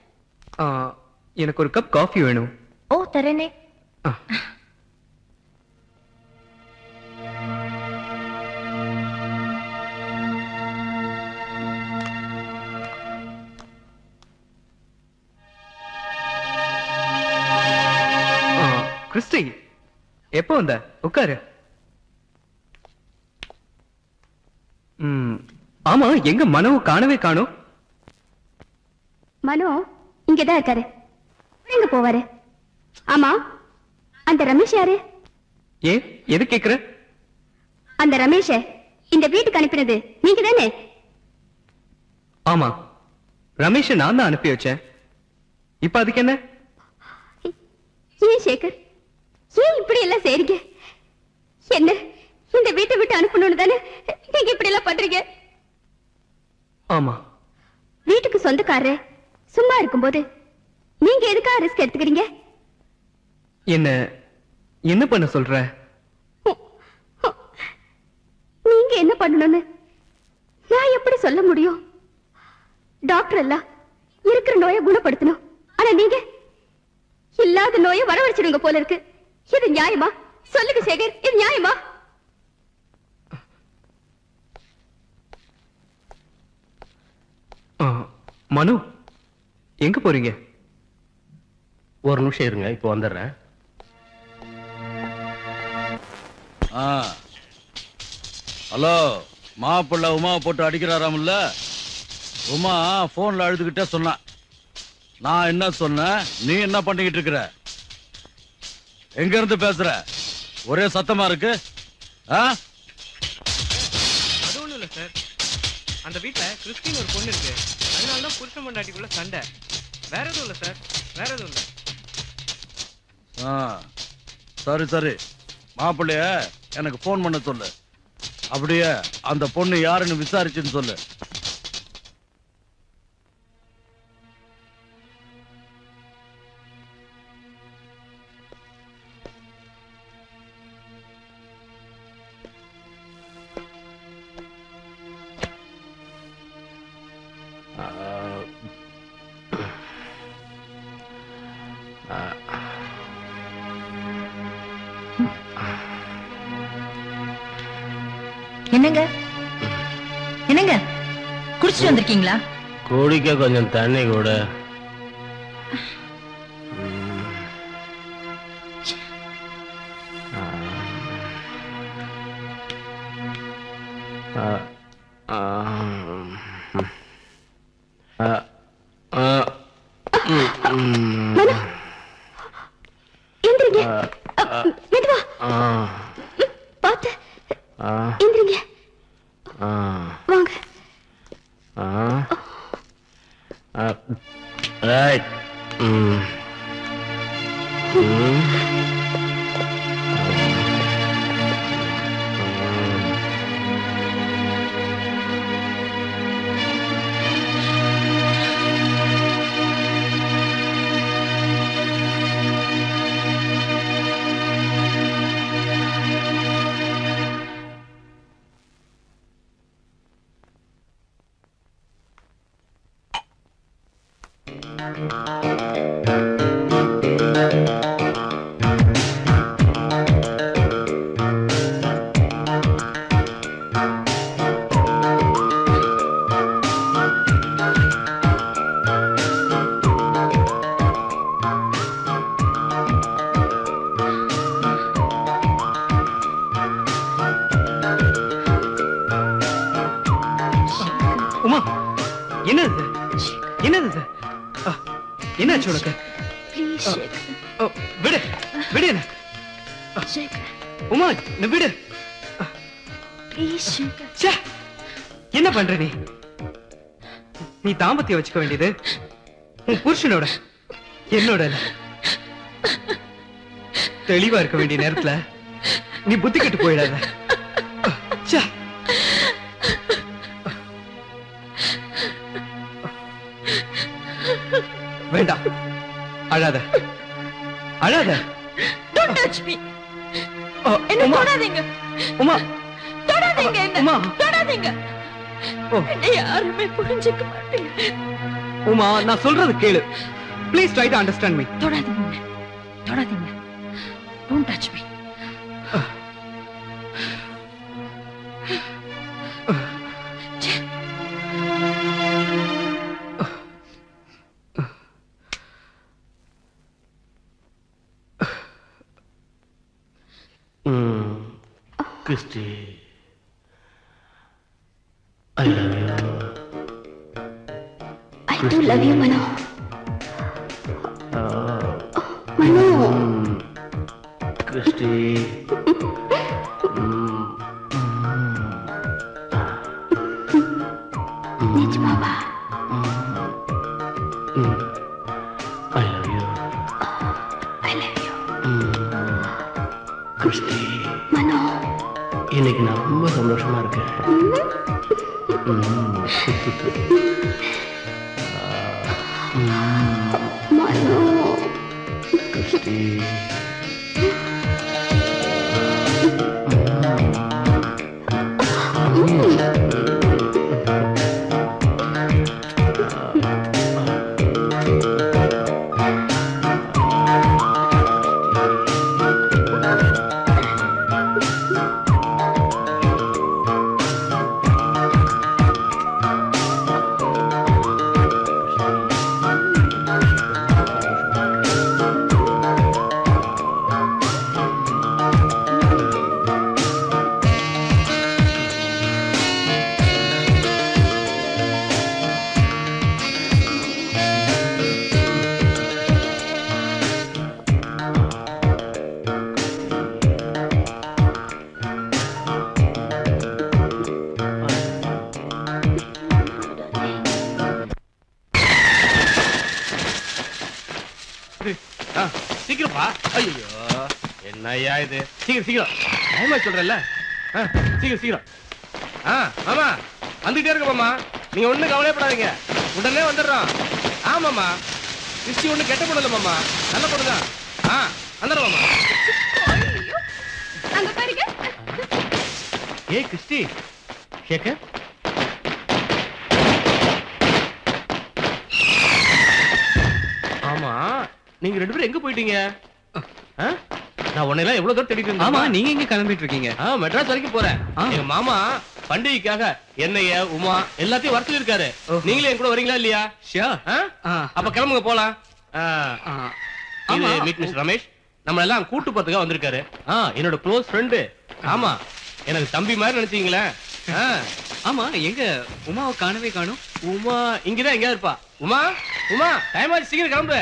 எனக்கு ஒரு கப் காஃபி வேணும். ஓ தரேனே. ஆ. கிறிஸ்டி எப்போ வந்த? உட்காரு. ஆமா, எங்க மனோ காணவே காணோம்? மனோ இங்கதான் இருக்காரு. எங்க போவாரு? ஆமா, அந்த ரமேஷ் யாரு? ஏன் எது கேக்குற? அந்த ரமேஷ இந்த வீட்டுக்கு அனுப்பினது நீங்க தானே? ஆமா, ரமேஷை நான் தான் அனுப்பி வச்சேன். இப்ப அதுக்கு என்ன? ஏன் சேகர், ஏன் இப்படி எல்லாம் செய்றீங்க? என்ன இந்த வீட்டை விட்டு அனுப்பணும்னு தானே நீங்க இப்படி எல்லாம் பண்றீங்க? ஆமா, வீட்டுக்கு சொந்தக்காரரு சும்மா இருக்கும்போது நீங்க எதுக்கா ரிஸ்க் எடுத்துக்கிறீங்க? என்ன பண்ண சொல்ற? நீங்க என்ன பண்ணணும்னு நான் எப்படி சொல்ல முடியும்? டாக்டர் எல்லாம் இருக்கிற நோயை குணப்படுத்தணும், ஆனா நீங்க இல்லாத நோயை வரவழைச்சிடுங்க போல இருக்கு. இது நியாயமா? சொல்லுங்க சேகர், இது நியாயமா? மனு எங்க போறீங்க? ஒரு நிமிஷம் இருங்க, இப்போ வந்துடுறேன். ஹலோ, மாப்பிள்ள உமாவை போட்டு அடிக்கிறாராம்ல? உமா போன்ல அழுதுகிட்டே சொன்ன. நான் என்ன சொன்னேன், நீ என்ன பண்ணிக்கிட்டு இருக்கிற? எங்க இருந்து பேசுற? ஒரே சத்தமா இருக்கு. அது ஒண்ணும் இல்ல சார், அந்த வீட்டுல கிறிஸ்டின் ஒரு பொண்ணு இருக்கு, அதனாலதான் புருஷன் பொண்டாட்டிக்குள்ள சண்டை. வேற எதுவும் இல்ல சார், வேற எதுவும் இல்ல. சரி சரி, மாப்பிள்ளைய எனக்கு போன் பண்ண சொல்லு. அப்படியே அந்த பொண்ணு யாருன்னு விசாரிச்சுன்னு சொல்லு. என்னங்க என்னங்க குடிச்சிட்டு வந்திருக்கீங்களா? குடிக்க கொஞ்சம் தண்ணி கூட. மனோ, எந்திரிங்க. மெதுவா பார்த்து எந்திரிங்க. வாங்க. ரைட். உமா, என்னது என்னது? என்னாச்சு உனக்கு? ப்ளீஸ் ஓ, விடு விடு என்ன. சேகர் உமா நீ விடு. ப்ளீஸ் சேகர் ச்சே, என்ன பண்ற நீ? நீ தாம்பத்தியம் வச்சுக்க வேண்டியது உன் புருஷனோட, என்னோட இல்ல. தெளிவா இருக்க வேண்டிய நேரத்துல நீ புத்தி கெட்டு போயிடாத. ச்சே. வேண்டாம், அழாத அழாத. Don't touch me. என்ன உமா, தொடாதீங்க. உமா, தொடாதீங்க என்ன. உமா. தொடாதீங்க. ஓ, என்னை யாருமே புரிஞ்சுக்க மாட்டீங்க. உமா, நான் சொல்றது கேளு. Please try to understand me. தொடாதீங்க என்ன. தொடாதீங்க. Don't touch me. Christy I love you. I do love you Mano. Mano Christy நிஜமாவா? I love you. I love you Christy Mano. இன்னைக்கு நான் ரொம்ப சந்தோஷமா இருக்கேன். மனோ கிறிஸ்டி சீக்கிரமா. ஐயோ என்னய்யா இது? சீக்கிரம் சீக்கிரம், டைமா சொல்றேன்ல. சீக்கிரம் சீக்கிரம். மாமா வந்துகிட்டே இருக்க மாமா, நீங்க ஒண்ணும் கவலைப்படாதீங்க, உடனே வந்துடுறோம். ஆமாமா, கிறிஸ்டி ஒண்ணு கெட்ட பொண்ணு இல்ல மாமா, நல்ல பொண்ணுதான். வந்துடுறோம் மாமா. அங்க பாருங்க. ஏய் கிறிஸ்டி, சேகர் ஆமா, நீங்க ரெண்டு பேரும் எங்க போயிட்டீங்க? நான் உன்னையெல்லாம் எவ்வளவு தூரம் தேடிட்டு இருந்தேன். ஆமா, நீங்க எங்க கிளம்பிட்டு இருக்கீங்க? மெட்ராஸ் வரைக்கும் போறேன். எங்க மாமா பண்டிகைக்காக என்னைய உமா எல்லாத்தையும் வர சொல்லிருக்காரு. நீங்களே என் கூட வரீங்களா இல்லையா? ஷியோர். அப்ப கிளம்புங்க போலாம். மீட் மிஸ்டர் ரமேஷ், நம்ம எல்லாம் கூட்டு பத்துக்கா வந்திருக்காரு. என்னோட க்ளோஸ் ஃப்ரெண்டு. ஆமா, எனக்கு தம்பி மாதிரி நினைச்சீங்களே. ஆமா, எங்க உமாவை காணவே காணும்? உமா இங்கதான் எங்கேயா இருப்பா. உமா உமா, டைம் ஆச்சு, சீக்கிரம் கிளம்பு.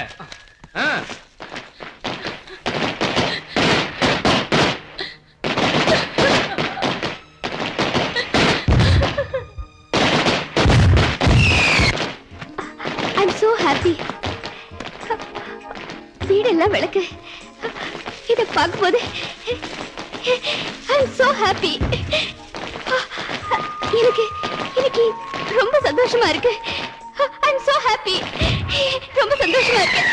I'm so happy. வீடெல்லாம் விளக்கு. இதை பார்க்கும்போது I'm so happy. எனக்கு எனக்கு ரொம்ப சந்தோஷமா இருக்கு. I'm so happy. ரொம்ப சந்தோஷமா இருக்கு.